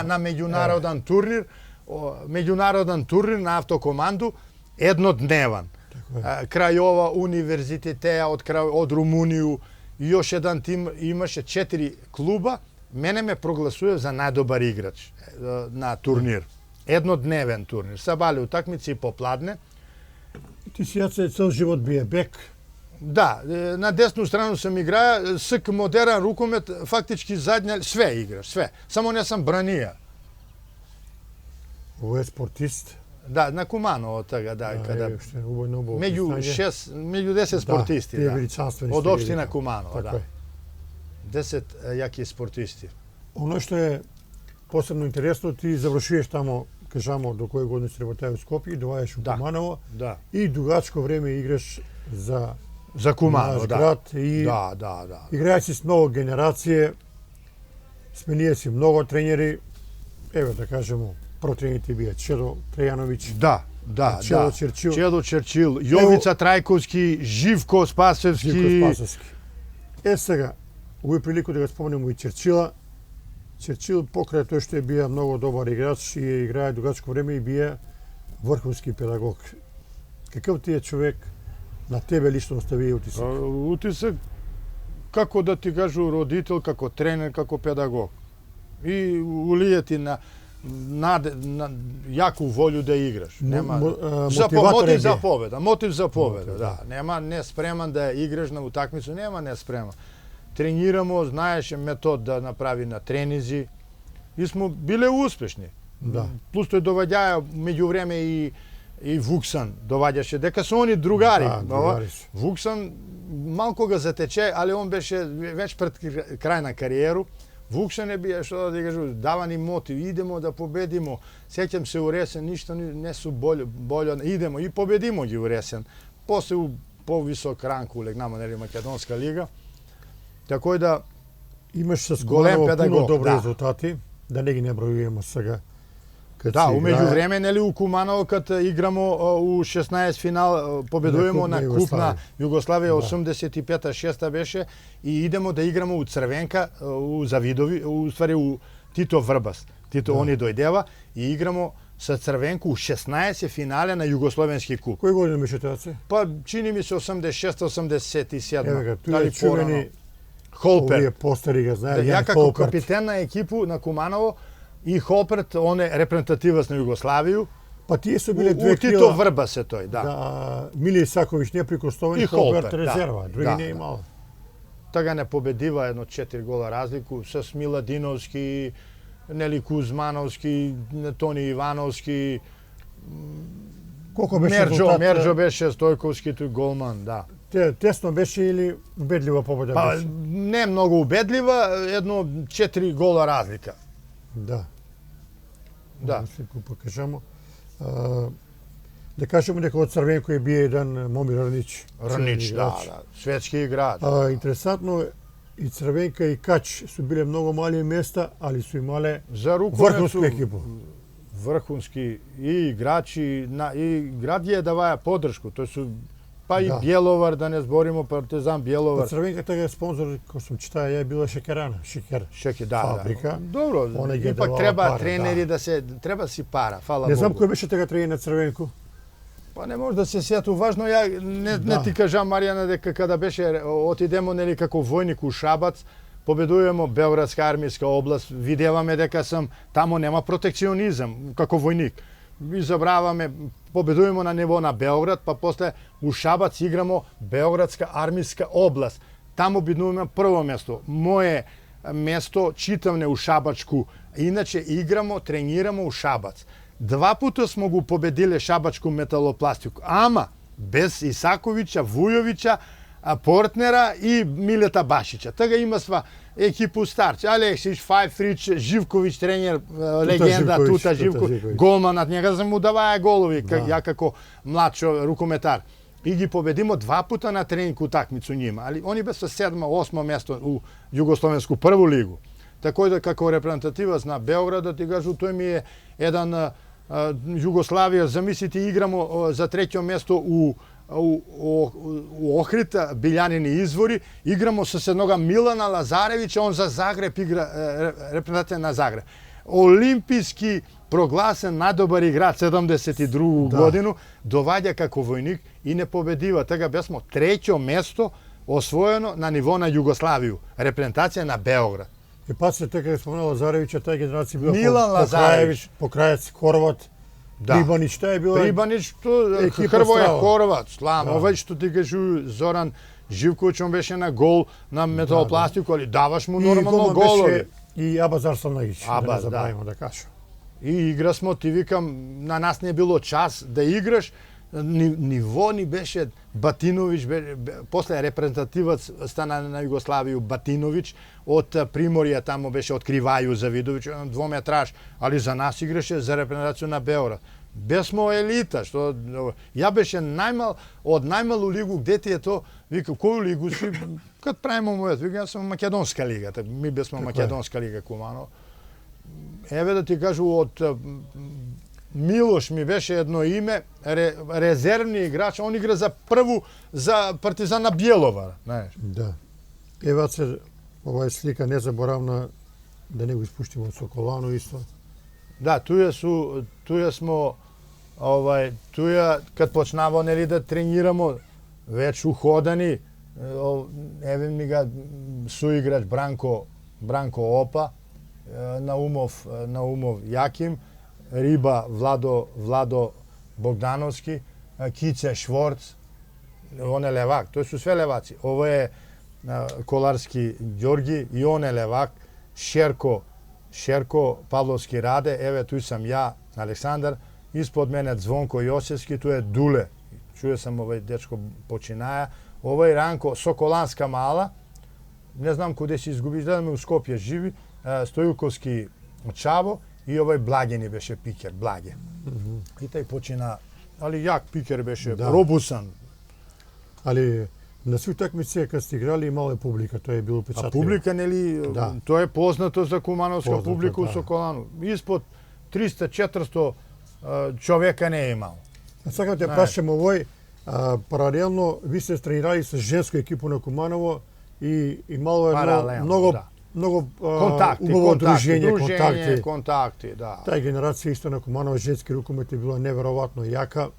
на меѓународен турнир на автокоманду, еднодневан. Крајова универзитетеа од Румунију, и još jedan tim имаше 4 клуба, мене ме прогласуе за најдобар играч на турнир. Еднодневен турнир. Са бали утакмици и попладне. Ти си јаце цел живот бие бек. Да, на десну страну сам играа, СК модерен рукомет, фактички задња, све играш, све. Само не сам бранија. Ово е спортист. Да, на Куманово тага, да, када меѓу 10 спортисти, тие да. величанствени Од што општина ги Куманово, Така да. е. 10 јаки спортисти. Оно што е посебно интересно, ти завршуваш тамо, кажамо, до кој година си работај у Скопје, доаѓаш у Да. Куманово Да. и дугачко време играш за За Куманово, наш да. град и Да, да, да. играјќи с многу генерација, сменија си многу тренери, еве да кажемо, прв тренерите бија Чедо Трејановиќ, Да, да, Чедо да. Черчил. Чедо Черчил, Јовица Трајковски, Живко Спасевски. Живко Спасовски. Е сега, овој прилику да го споменемо и Черчила. Черчил покрај тој што е бија многу добар играч и играе дугачко време и бија врховски педагог. Каков ти е човек на тебе лично остави утисок? Утисок, како да ти кажу, родител, како тренер, како педагог. И улијати на јаку волју да играш. Нема мотиватор е мотив за бе. победа, мотив за победа, Мотив, да. Нема не спреман да играш на утакмицу, нема не спреман. Тренирамо, знаеше метод да направи на тренизи и смо биле успешни. Да. Плюс тој доваѓаја меѓувреме и Вуксан доваѓаше, дека се они другари. Да, другари се. Вуксан малку го затече, али он беше веќе пред крај на кариеру. Вуксан е бија, што да кажу, дава ни мотив, идемо да победимо. Сеќам се у Ресен, ништо не су болјо, идемо и победимо ги у Ресен. После у повисок ранг улегнамо, нели, Македонска лига. Тако да, Имаш с голем Куманово педагог, пуно добри да. резултати, да не ги набројуваме сега. Кад да, се умеѓу играе. време, нели, у Куманово, кад играмо у 16 финал, победуваме На на Куп на Куп на Југославија, Да. 85-та, 6-та беше, и идемо да играмо у Црвенка, у Завидови, у ствари у Тито Врбас. Тито, Да. они дојдева и играмо со Црвенку у 16 финале на Југословенски куп. Кој година беше тоа се? Па, чини ми се 86-87. Еве га, туе Дали чувени порано. Холпер. овие постари го знаат, Ја Јан како Холперт. капитен на екипу на Куманово и Холперт, он е репрезентативец на Југославију. Па тие се биле У две Тито крила. Врбас е тој, да. Да, Миле Исаковиќ не прикостован, И Холперт Холперт, да. резерва, други Да, не да. имало. Тага не победива едно 4 гола разлику с Миладиновски, Нели Кузмановски, Тони Ивановски, Колко беше Мерџо, резултат? Мерџо беше Стојковски тој голман, да. Тесно беше или убедлива победа Па беше? не многу убедлива, едно 4 гола разлика. Да. Да. Се покажамо. Да кажеме дека од Црвенко е бие еден Момир Рнич. Рнич, да, играч. да, светски играч. Интересантно и Црвенка и Кач су биле многу мали места, али су имале За рукомет врховску су екипу. врхунски и играчи, и град ја даваја поддршку. Тој су па и Да. Бјеловар, да не зборимо, Партизан Па Бјеловар. Црвенката е спонзор, кој сум читаа, ја била шекерана, шекер. Шеки, да, Фабрика. да. Добро, Она ги ипак давала треба пара, тренери да. да се треба си пара, фала Не знам Богу. кој беше така тренер на Црвенко. Па не може да се сету, важно ја не Да. ти кажам Маријана дека када беше отидемо нели како војник у Шабац, победуваме Београдска армијска област, видеваме дека сам тамо нема протекционизам како војник. И забраваме, победуваме на ниво на Београд, па после у Шабац играмо Београдска армијска област. Тамо биднуваме прво место. Мое место читам не у Шабачку, иначе играмо, тренирамо у Шабац. 2 пута смо го победиле Шабачку металопластику, ама без Исаковиќа, Вујовиќа, Портнера и Милета Башиќа. Тага има сва екипу старци. Алексич, Фајфрич, Живковиќ, тренер, легенда, Тута Живковиќ, голман, над njega се му даваја голови, Да. ја како млад рукометар. И ги победимо 2 пута на тренинг утакмицу њима, али они бе со 7-8 место у Југословенску прву лигу. Тако да како репрезентативац на Београд, ти кажу, тој ми е еден Југославија, замислите, играмо за треќо место у Охрид, Билјанини извори, играмо со еднога Милана Лазаревиќа, он за Загреб игра, репрезентативен на Загреб. Олимписки прогласен најдобар играч 72 Да. годину, доваѓа како војник и не победива. Тега бесмо треќо место освоено на ниво на Југославију, репрезентација на Београд. И паците, така како спомена Лазаревиќа, таа генерација била Милан Лазаревиќ, Покрајец, Хорват, Прибанич, таа е била Прибанич, екипа Хрвоја страва. Хорват, Слам, Да. овај што ти кажу Зоран Живковиќ, он беше на гол на металопластику, али даваш му нормално голови. И Абаз Арсланагиќ, да Абаз, не да. забравимо да кажам. И игра смо, ти викам, на нас не е било час да играш, ниво ни беше Батиновиќ, после репрезентативаc стана на Југославију Батиновиќ, од Приморје тамо беше откривају Завидовиќ, двометраж, али за нас играше за репрезентација на Београд. Бесмо елита, што ја беше од најмалу лигу, где ти е то, вика, коju лигу си, кад правимо мојот, вика, јас сум Македонска лига, ми бесмо Македонска лига Куманово. Еве да ти кажу, од Милош ми беше едно име, резервни играч, он игра за Партизан на Бјеловар, знаеш. Да. Ева се, ова е слика незаборавна, да не го испуштимо од Соколано исто. Да, туја смо, туја кад почнаво нели да тренирамо, веќе уходани, еве ми га суиграч Бранко Опа, Наумов Јаким, Риба Владо Богдановски, Кице Шворц, он е левак, тој су све леваци. Ово е Коларски Ѓорги, и он е левак, Шерко Павловски Раде, еве туј сам ја, Александар, испод мене Звонко Јосевски, туј е Дуле, чуе сам овој дечко починаја, овој Ранко Соколанска мала, не знам куде се изгуби, изгледаме у Скопје живи, Стојуковски Чаво и овој Благе ни беше пикер, Благе. И тај почина, али јак пикер беше, Да. робусан. Али на сви такмици кад сте играли имало е публика, тоа е било А впечатливо. публика, нели, Да. тоа е познато за кумановска Познато, публика у да. Соколану. Испод 300-400 човека не е имал. А сакам те Знаеш. прашам овој, паралелно ви сте тренирали со женско екипу на Куманово и имало едно Паралелно, многу да. многу Контакти, убаво дружење, контакти. контакти, да. Таа генерација исто на Куманово женски рукомет е била неверојатно јака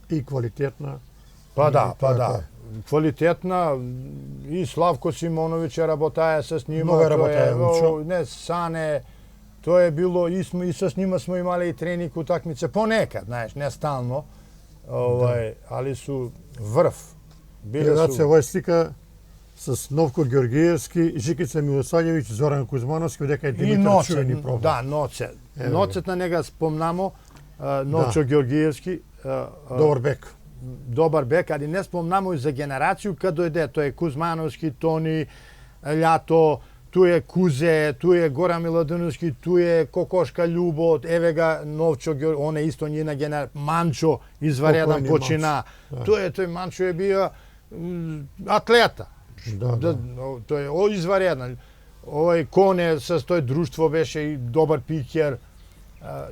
и квалитетна. Па И да, тоа да. Квалитетна, и Славко Симоновиќ работаја со нима, Много работаја, Вучо. не Сане, тоа е било и со нима смо имале и тренинг утакмице понекад, знаеш, не стално. Али су врв. Биле Генерација су ова е слика с Новко Ѓоргиевски, Жикица Милосаѓевиќ, Зоран Кузмановски, дека е и Димитар Чуени Ноце, пробав. да, Ноце. Еве Ноцет на нега спомнамо, Ноцо Ѓоргиевски, Добар бек. добар бек, али не спомнамо и за генерацију кад дојде, тој е Кузмановски, Тони, Љато, ту е Кузе, ту е Гора Миладиновски, ту е Кокошка Љубо, еве га Новчо Ѓор, он е исто njena генерација, Манчо, извареден Покојни почина. Манчо, да. Тој Манчо е био атлета. Да. Тој е извареден. Овој Коне со тој друштво беше и добар пикер.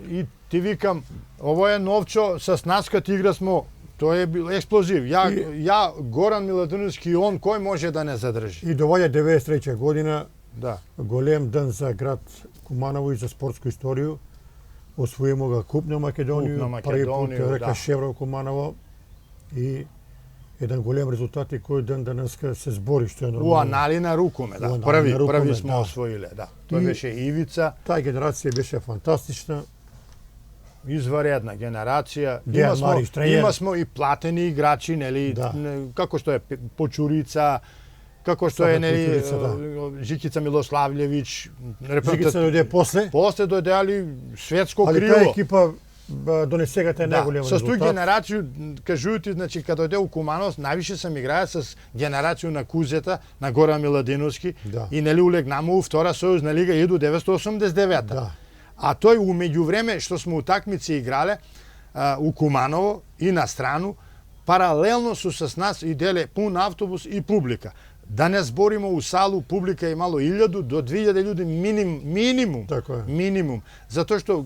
И ти викам, ово е Новчо, с нас кад игра смо, тој е бил експлозив. Ја Горан Миладиновски и он, кој може да не задржи? И доваѓа 93 година, Да. голем ден за град Куманово и за спортску исторiju. Освоимо ga Куп на Македонiju, Куп на први пут Македонiju, река да. Шевро Куманово и еден голем резултат и кој ден денеска се збори, што е У нормално. анали на рукоме, да. У анали на рукоме, Први смо да. освоиле, да. Тој И- беше Ивица, Таа генерација беше фантастична. изваредна генерација. Дејан Мариш, тренер. Има смо и платени играчи, нели, Да. како што е Почурица, како што е Сабе нели Почурица, да. Жикица Милослављевиќ, Жигица дојде после, После дојде али светско али криво. таа екипа донесега тај Да, најголем со тој резултат. генерацију, кажувају ти, значи, кад дојде у Куманово, највише сам играја с генерацију на Кузета, на Гора Миладиновски, Да. и нели улегнамо у втора сојузна лига 1989. Да. А тој у меѓувреме што сме утакмици играле у Куманово и на страну, паралелно су с нас иделе пун автобус и публика. Да не збориме у салу, публика имало 1000 до 2000 луѓе минимум. Така е. Минимум. Затоа што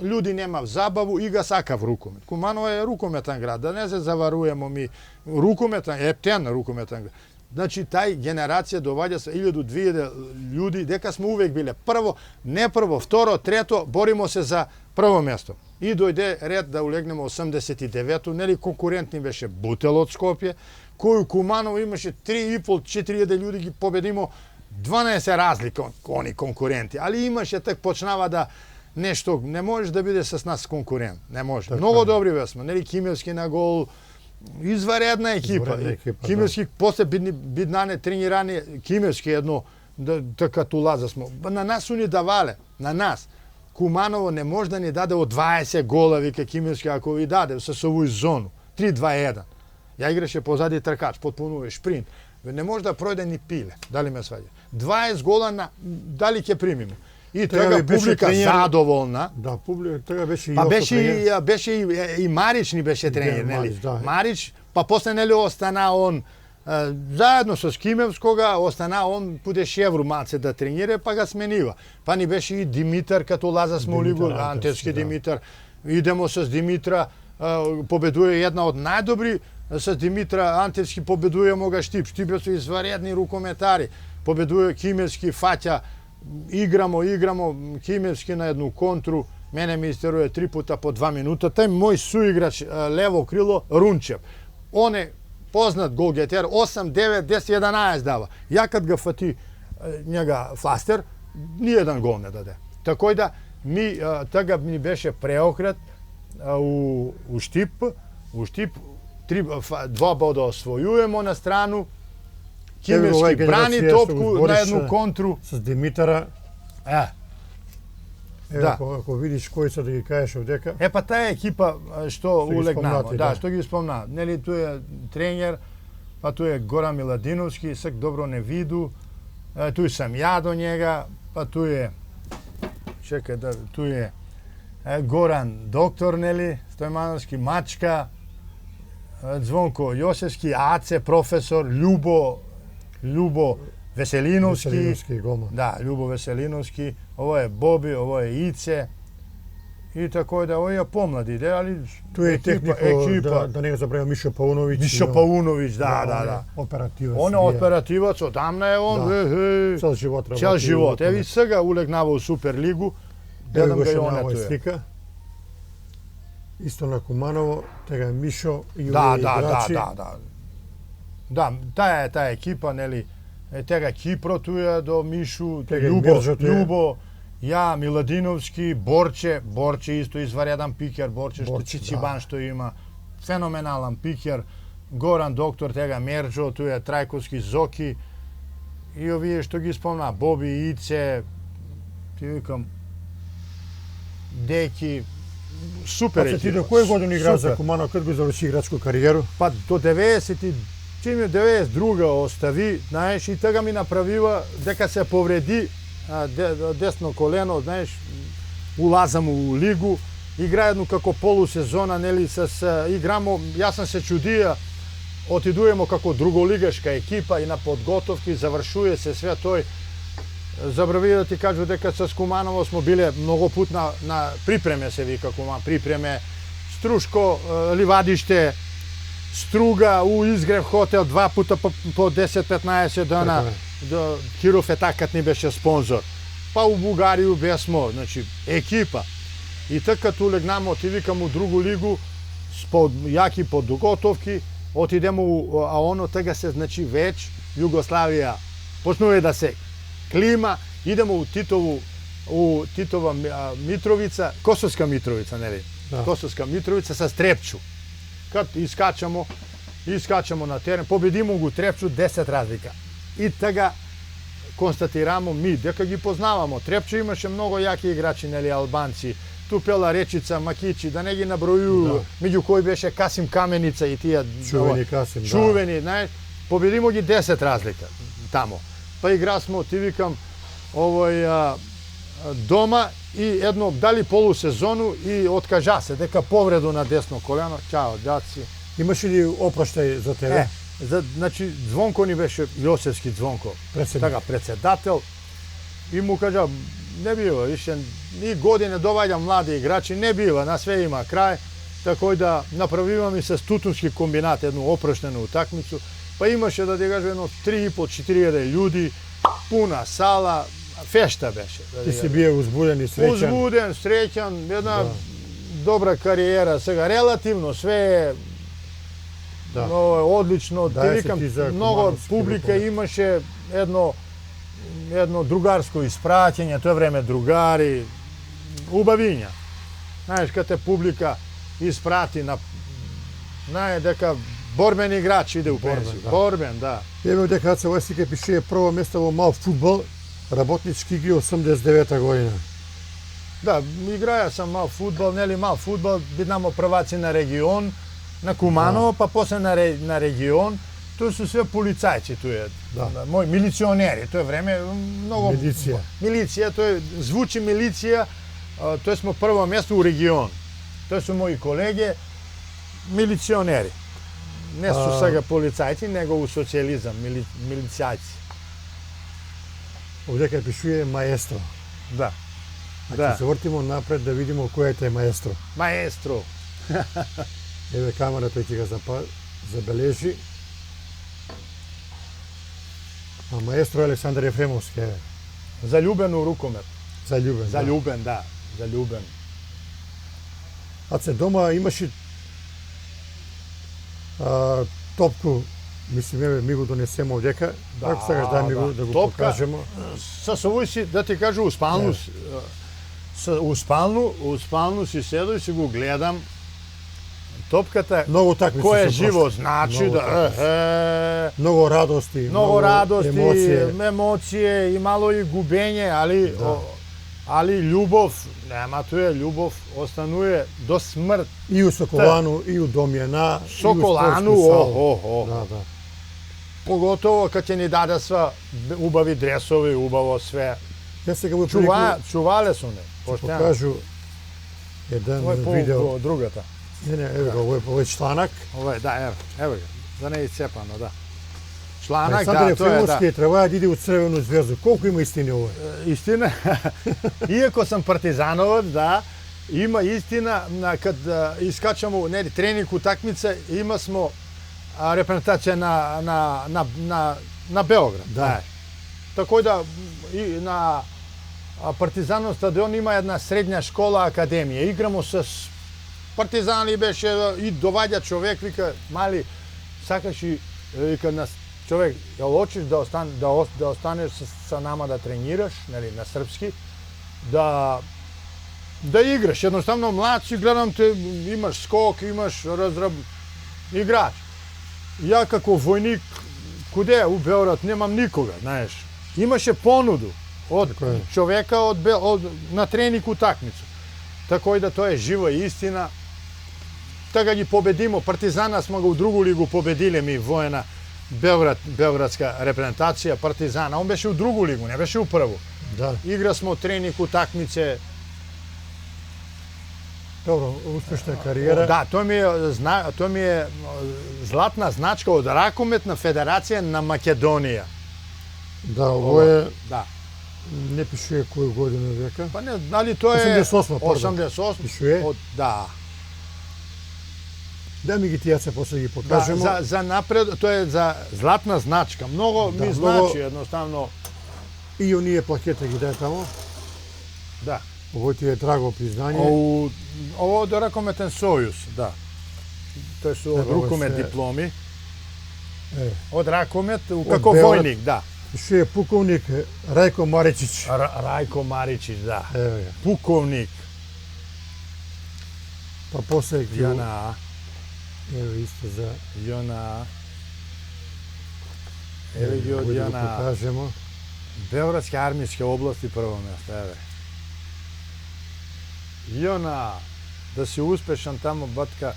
луѓе немав забаву и га сакав рукомет. Куманово е рукометан град, да не се заваруемо ми. Рукометан, ептен рукометан град. Значи, тај генерација доваѓа со 1000-2000 луѓе, дека сме увек биле прво, не прво, второ, трето, боримо се за прво место. И дојде ред да улегнеме 89-ту, нели конкурентни беше Бутел од Скопје, кој Куманово имаше 3.5-4.000 ljudi ги победимо 12 разлика они конкуренти, али имаше так почнава да нешто не можеш да биде с нас конкурент, не може. Така Много е. добри бесме, нели Кимевски на гол, изваредна екипа. Кимевски после биднане тренирани Кимевски едно така тулаза смо. На нас уни давале, на нас. Куманово не може да ни даде од 20 гола, вика Кимевски, ако ви даде со овој зону. 3-2-1. Ја играше позади тркач, потпунуваш шпринт. Не може да пројде ни пиле, дали ме сваѓа. 20 гола на дали ќе примиме. И Тега тога беше публика тренер. задоволна. Да, публика, тега беше и Па Јовко тренер. беше и Марич ни беше тренер, нели? Марич, да. Марич, па после нели остана он заедно со Скимевскога, остана он Пудешевру малце да тренира, па го сменива. Па ни беше и Димитар като лаза смо Димитар лигу, Антевски, Антевски да. Димитар. Идемо с Димитра, победуе една од најдобри, с Димитра Антевски победуе мога Штип. Штип се изваредни рукометари. Победуе Кимевски, фаќа, играмо, Кимевски на едну контру, мене ми истеруе 3 пута по 2 минута. Тај мој суиграч лево крило Рунчев. Он е познат голгетер, 8, 9, 10, 11 дава. Ја кад га фати njega фластер, ниједен гол не даде. Тако да ми тага ни беше преокрет у Штип, два бода освојуваме на страну. Кимевски оваа брани генерација што топку го на збориш, едну контру. С Димитара, Да. да. Ако видиш кои се да ги кажеш овдека, Па таа екипа што ги улегнамо, спомнати, да, да. што ги спомна. Нели тој е тренер, па тој е Горан Миладиновски, сак добро не виду. Тој сам ја до njega, па тој е чекај да тој е Горан доктор, нели, Стојмановски Мачка, Звонко Јосевски, Аце професор, Љубо Веселиновски. Веселиновски голман. Да, Љубо Веселиновски, ово е Боби, ово е Ице. И тако да овие помлади, али Тој е технико, да не го забравя Мишо Пауновиќ. Мишо Пауновиќ, да. Оперативец. Он е оперативац, одамна е он. Да. Цел живот работи. Цел живот. Еви сега улегнава у Суперлигу. Гледам га и он овој е слика. Исто на Куманово, тега Мишо и Да, овие играчи. Да, таа екипа, нели, тега Кипро туја до Мишу, Тега и Мирзо туја. Љубо, ја, Миладиновски, Борче исто извареден пикер, Борче што Борче, Чичибан што има, феноменален пикер, Горан доктор, тега Мерџо, туја Трајковски, Зоки, и овие што ги спомна, Боби, Ице, ти викам, Деки, супер Па ти екипа. до кој години игра за Супер. Куманово, кад го заврши играчку кариеру? Па до 90 чим е 92 остави, знаеш, и тога ми направива дека се повреди десно колено, знаеш, улазам у лигу, игра едно како полусезона, нели, играмо, јас сам се чудија, отидуемо како друголигашка екипа и на подготовки, завршуе се све тој. Забрави да ти кажу дека со Куманово смо биле многу пут на припреме, се вика Куман, припреме, Струшко, Ливадиште, Струга, у Изгрев хотел 2 пута по 10-15 дана. До Киров е такат ни беше спонзор. Па у Бугарiju бесмо, значи екипа. И така като улегнамо, отивикам у другу лигу, спод јаки подготовки, отидемо а оно тега се значи веќе Југославија почнува да се клима, идемо у Титова Митровица, Косовска Митровица, нели? Да. Косовска Митровица со Трепчу. Кад искачамо на терен, победимо го Трепчу 10 разлика. И тега констатирамо ми дека ги познавамо. Трепчу имаше многу јаки играчи, нели, албанци. Тупела Речица, Макичи, да не ги набројувам, меѓу кои беше Касим Каменица и тие Чувени Касим, да. чувени, знаеш, победимо ги 10 разлика тамо. Па игра смо, ти викам, дома и едно дали полусезону и откажа се дека повреду на десно колено. Чао, ѓаци. Имаше ли опраштај за тебе? Значи Звонко ни беше Јосевски Звонко, Председник. така председател и му кажа не бива, више ни године доваѓа млади играчи, не бива, на све има крај, тако да направиваме се Тутунски комбинат едну опрештена утакмицу, па имаше да ти кажам едно 3.500-4.000 људи, пуна сала, фешта беше. Ти си бие узбуден и среќан. Узбуден, среќан, една добра кариера. Сега релативно све е Da. Одлично, ти Daje se викам, ti za много Kumanovski публика руководител. имаше едно другарско испраќање, тоа време другари, убавиња. Знаеш, кад те публика испрати знае дека борбен играч иде у пензiju. да. Борбен, да. Еве дека Аца Васика пише прво место во мал фудбал, работнички игри 89 година. Да, играја сам мал фудбал, нели мал фудбал, биднамо прваци на регион, на Куманово, па после на регион. Тоа су све полицајци, тоа е. Да. Мои милиционери, тоа е време многу Милиција. Милиција, тоа е звучи милиција, тоа смо прво место у регион. Тоа су мои колеги милиционери. Не су сега полицајци, него у социјализам, милицијаци. Овдека пишува маестро. Да. Значи Да. се вртимо напред да видимо кој е тај маестро. Маестро. Еве камерата ќе го забележи. А маестро Александар Ефремовски е Заљубен у рукомет. заљубен. Да. Заљубен, да. Заљубен. Аце дома имаше топку, мислим, еве ми го донесеме овдека. Да, Ако сакаш да ми го да. да го Топка. покажеме. Са совој си, да ти кажу, у спалну си седо и си го гледам. Топката, Многу такмици кој е се живо, прошли. значи Многу да Многу радости, многу радости, емоции. емоције и мало и губење, али љубов, нема тоа љубов, останува до смрт. И у Соколану, и у Домјана, Соколану, и у спортску салу. охо. Да, да. Поготово кога ќе ни даде сва убави дресови, убаво све. Ја сега во прилику Чувале су не. Поштено. покажу еден Ова е видео. по другата. Не, еве го, овој е чланак. Ова е, да, ево го. Да не е исцепано, да. Чланак, Александар да, тоа е, да. Ефремовски треба да иде у Црвену звезду. Колку има истини ова? Истина, иако сам партизановот, да, има истина, кад искачамо тренинг утакмица, има смо репрезентација на Белград. Да. Тако да и на Партизанов стадион има една средња школа академија. Играмо с Партизани, беше и доваѓа човек, вика, мали, сакаш и вика на човек, јал очиш да останеш со нама да тренираш, нели, на српски, да играш. Едноставно млад си, гледам те, имаш скок, имаш играч. Ја како војник, куде у Београд немам никога, знаеш. Имаше понуду од Така е. човека на тренинг утакмицу. Тако и да тоа е жива истина. Така ги победимо. Партизана смо го у другу лигу победиле ми воена Белградска репрезентација Партизана. Он беше у другу лигу, не беше у прву. Да. Игра смо тренинг утакмице. Добро, успешна кариера. Да, тоа ми е златна значка од Ракометна федерација на Македонија. Да, ово е, Да. не пишува која година века. Па не, нали тоа е 88, пардон. 88. Пишува? Да. Да ми ги тие се после ги покажемо. За напред, тоа е за златна значка. Многу Да, ми многу- значи едноставно. И оние плакета ги даде тамо. Да. Ово ти е драго признание. Ово од Ракометен сојуз, да. Тоа су од Ево рукомет се- дипломи. Е, Од Ракомет, како Белград. војник, да. пишува пуковник Рајко Маричич. Рајко Маричич, да. Еве го. Пуковник. Па после ги Јона, еве исто за Јона. Еве ги од да го Јона. покажемо. Београдски армијски области прво место, еве. Јона, да си успешен тамо батка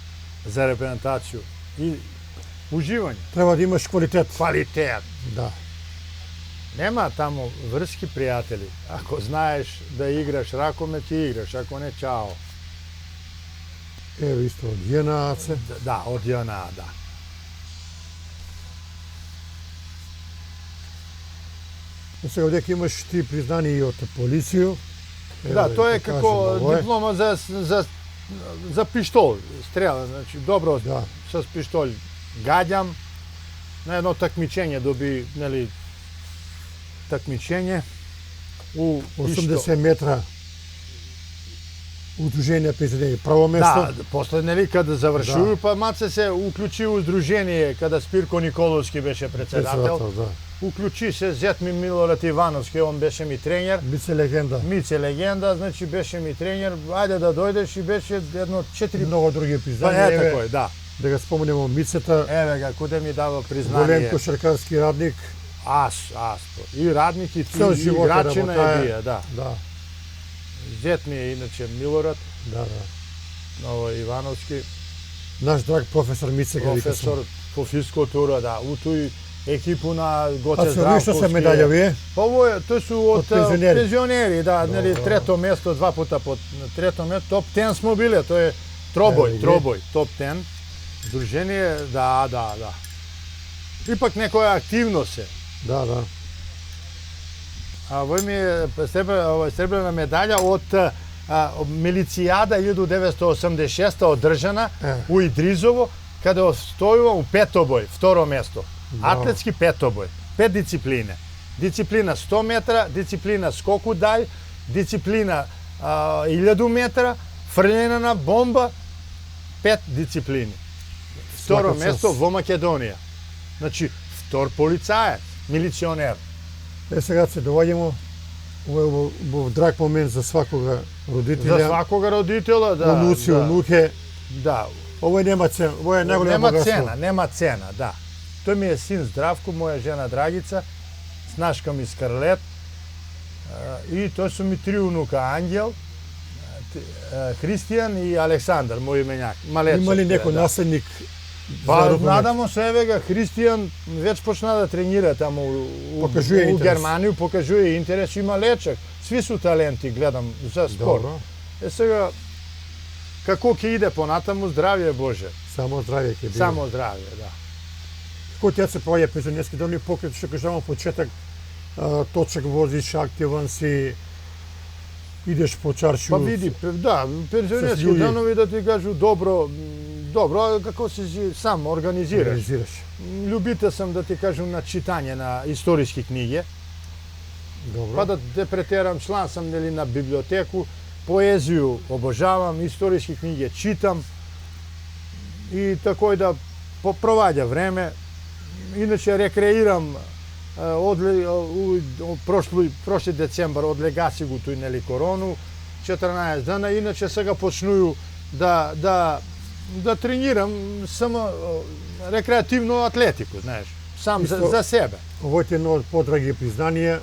за репрезентацiju и уживање. Треба да имаш квалитет. Квалитет. Да. Нема тамо врски пријатели. Ако знаеш да играш ракомет, ти играш, ако не, чао. Еве исто од Јена Аце. Да, од Јона, да. Сега овдека имаш ти признание и од полицију. Да, тоа е покажемо како ово е. диплома за пиштол, стрела, значи добро Да. с пиштолј гаѓам. На едно такмичење доби, нели, такмичење у 80 метра Удружение пензионери. Прво место. Да, после нели када завршувaju, па маце се уклучи у здружение када Спирко Николовски беше председател. Да. Уклучи се зет ми Милорад Ивановски, он беше ми тренер. Бице легенда. Мице легенда, значи беше ми тренер. Ајде да дојдеш и беше едно 4 Много други Па признания. е тако е, да. Да го споменемо Мицата, Еве га, куде ми дава голем признание. кошаркарски радник. Аз. И радник и Цел живот играчина работае. е бија, да. Да. Зет ми е иначе Милорад, Да. Ново Ивановски, Наш драг професор Мице, га вика професор по физкултура, да. У тој екипу на Гоце А се Здравковски. што се медаља вие? Па ово е, тој су од пензионери. пензионери, да, нели Добро. трето место, два пута под трето место, топ 10 смо биле, тоа е Еве ги. тробој, топ 10. Дружение, да. Ипак некоја активност се. Да. А овој ми е сребрена медаља од Милицијада 1986 одржана у Идризово, каде остојува у петобој, второ место. Да. Атлетски петобој, 5 дисциплине. Дисциплина 100 метра, дисциплина скоку дај, дисциплина 1000 метра, фрлење на бомба, 5 дисциплини. Второ Свака место чест. во Македонија. Значи, втор полицаец, милиционер. Сега се доаѓамо во драг момент за свакога родителја. За свакога родитела, да. Унуци, да. унуке. Да, Ово нема цена, ово е најголемо богатство. нема цена, да. Тој ми е син Здравко, моја жена Драгица, снашка ми Скарлет, и тој су ми три унука, Ангел, Христијан и Александар, мој именјак, малечок. Има ли некој да. наследник Па, за рукомет? надамо се, еве га, Христијан веќе почна да тренира таму Покажува у интерес. Германија, покажува интерес, има лечак. Сви су таленти, гледам, за спорт. Добро. Сега, како ќе иде понатаму, здравје Боже. Само здравје ќе биде. Само здравје, да. Кој ти се прави пензионерски доми покрај што кажувам почеток, точак возиш, активен си, идеш по чаршију. Па види, да, пензионерски луѓе. данови да ти кажу добро, како си сам организираш. Организираш. Љубител сам да ти кажам на читање на историски книги, Добро. па да те претерам, члан сам нели на библиотеку, поезију обожавам, историски книги читам и такој да проваѓа време. Иначе рекреирам прошли децембар одлегаси го тој нели корону 14 дана, иначе сега почнуju да тренирам само рекреативно атлетику, знаеш, сам за себе. Ово е едно од подраги признанија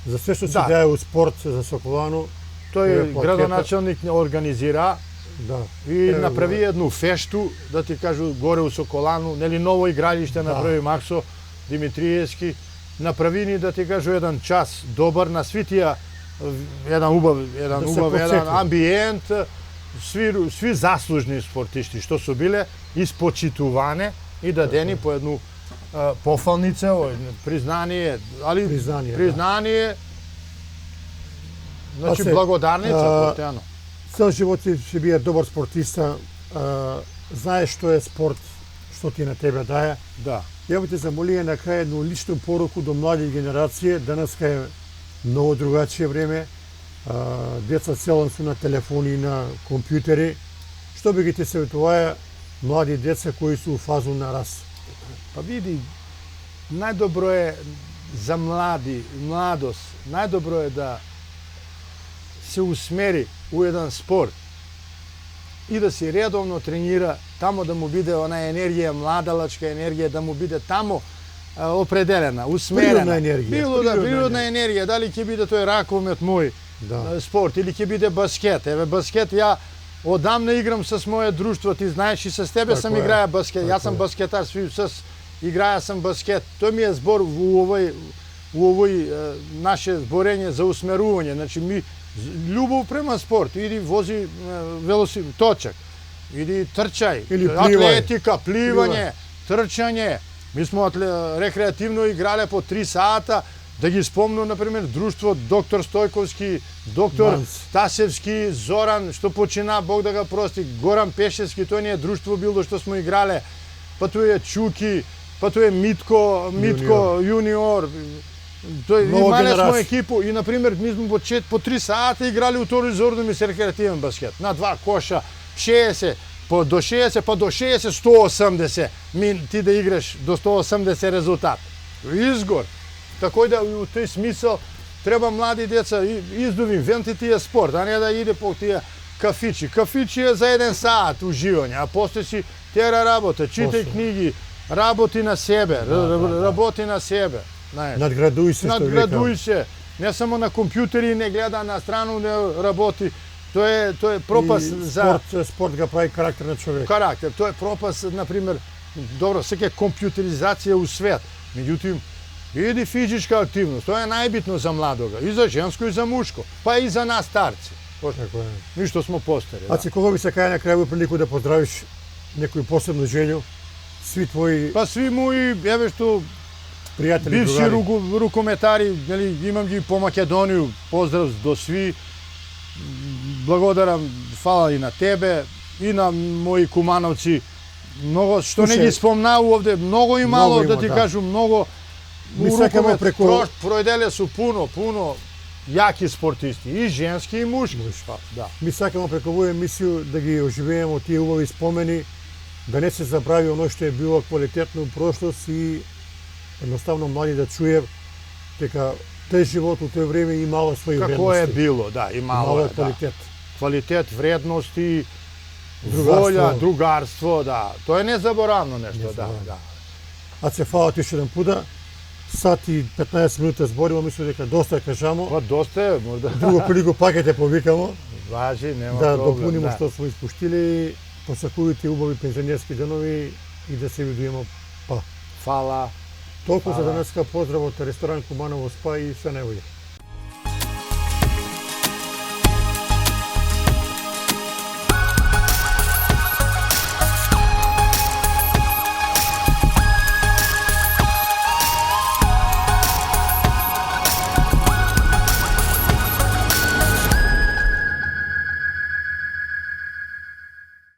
за се што се Да. дае у спорт за Соколану. Тој плакета. градоначалник организира Да. и направи едну фешту, да ти кажу, горе у Соколану, нели ново игралиште направи Максо Димитриевски, направи ни, да ти кажу, еден час добар на свитија, еден убав потсети. амбиент, сви заслужни спортисти што су биле испочитуване и дадени по едну пофалница, признание, али Признание, значи се, благодарница постојано. Цел живот ти ќе биде добар спортиста, знаеш што е спорт, што ти на тебе дае. Да. Ја би те замолија на крај едну личну поруку до млади генерација. Денеска е многу другачие време. Деца целом су на телефони и на компјутери. Што би ги те советуваја млади деца кои су у фазу на раст? Па види, најдобро е за младост, најдобро е да се усмери у еден спорт и да си редовно тренира, тамо да му биде она енергија, младалачка енергија, да му биде тамо определена, усмерена. Природна енергија. Природна енергија, дали ќе биде тој раковмет мој спорт или ќе биде баскет. Еве баскет ја одамна играм со моје друштво, ти знаеш и с тебе сам играја баскет. Јас сам баскетар, играја сам баскет. Тој ми е збор у овој наше зборење за усмерување. Значи ми љубов према спорт, иди вози точак, иди трчај, или атлетика, пливање, трчање. Ми смо рекреативно играле по 3 сата, да ги спомнам, например, друштво доктор Стојковски, доктор Тасевски, Зоран, што почина, Бог да га прости, Горан Пешевски, тој не е друштво било што смо играле, па тој е Чуки, па тој е Митко јуниор, Нова Имале смо генерација. екипу и, например, ми сме по 3 сата играли у второзорном и рекреативен баскет. На 2 коша, 60, до 60, па до 60, 180. Ти да играш до 180 резултат. Изгор. Тако да у тој смисол треба млади деца издувим, вемте тие спорт, а не да иде по тие кафичи. Кафичи е за 1 сат уживање, а после си тера работа, читај книги, работи на себе, работи на себе. Знаеш. Надградуј се, што Надградуј се. Не само на компјутери, не гледа на страну, не работи. Тоа е пропаст за спорт га прави карактер на човек. карактер. Тоа е пропаст, например, добро, сега е компјутеризација у свет. Меѓутоа, иди физичка активност, тоа е најбитно за младога, и за женско и за мушко, па и за нас старци. Така е. Ништо смо постари. Аци, кога би се кај на крају прилику да поздравиш некој посебно женју, сви твои Па сви мои, еве што пријатели, бивши другари? рукометари, нели, имам ги по Македонiju, поздрав до сви. Благодарам, фала и на тебе, и на мои кумановци. Многу, што не Слушај, ги спомнау овде, многу и мало, многу има, да ти да. кажу, многу. Ми У сакаме рукомет пројделе су пуно јаки спортисти, и женски и мушки. Па, да. Ми сакаме преку овоја емисију да ги оживееме тие убави спомени, да не се забрави оно што е било квалитетно у прошлост и едноставно млади да чуе дека тој живот у тој време имало своји Како е вредности. било, да, и мало Мало е, е да. квалитет. Квалитет, вредности, Другарство. волја, другарство, да. Тоа е незаборавно нешто, да, Незаборавно. да. А се фала ти уште еден пуда. Сат и 15 минути збориме, мислам дека доста ја кажамо. Па доста е, можда. Друго прилику пак ќе те повикамо Важи, нема да проблем. допуниме Да. што смо испуштили. Посакувате убави пензионерски денови и да се видиме па. Фала. Толку за Фала. денеска, поздрав од ресторан Куманово спа и се најbolje.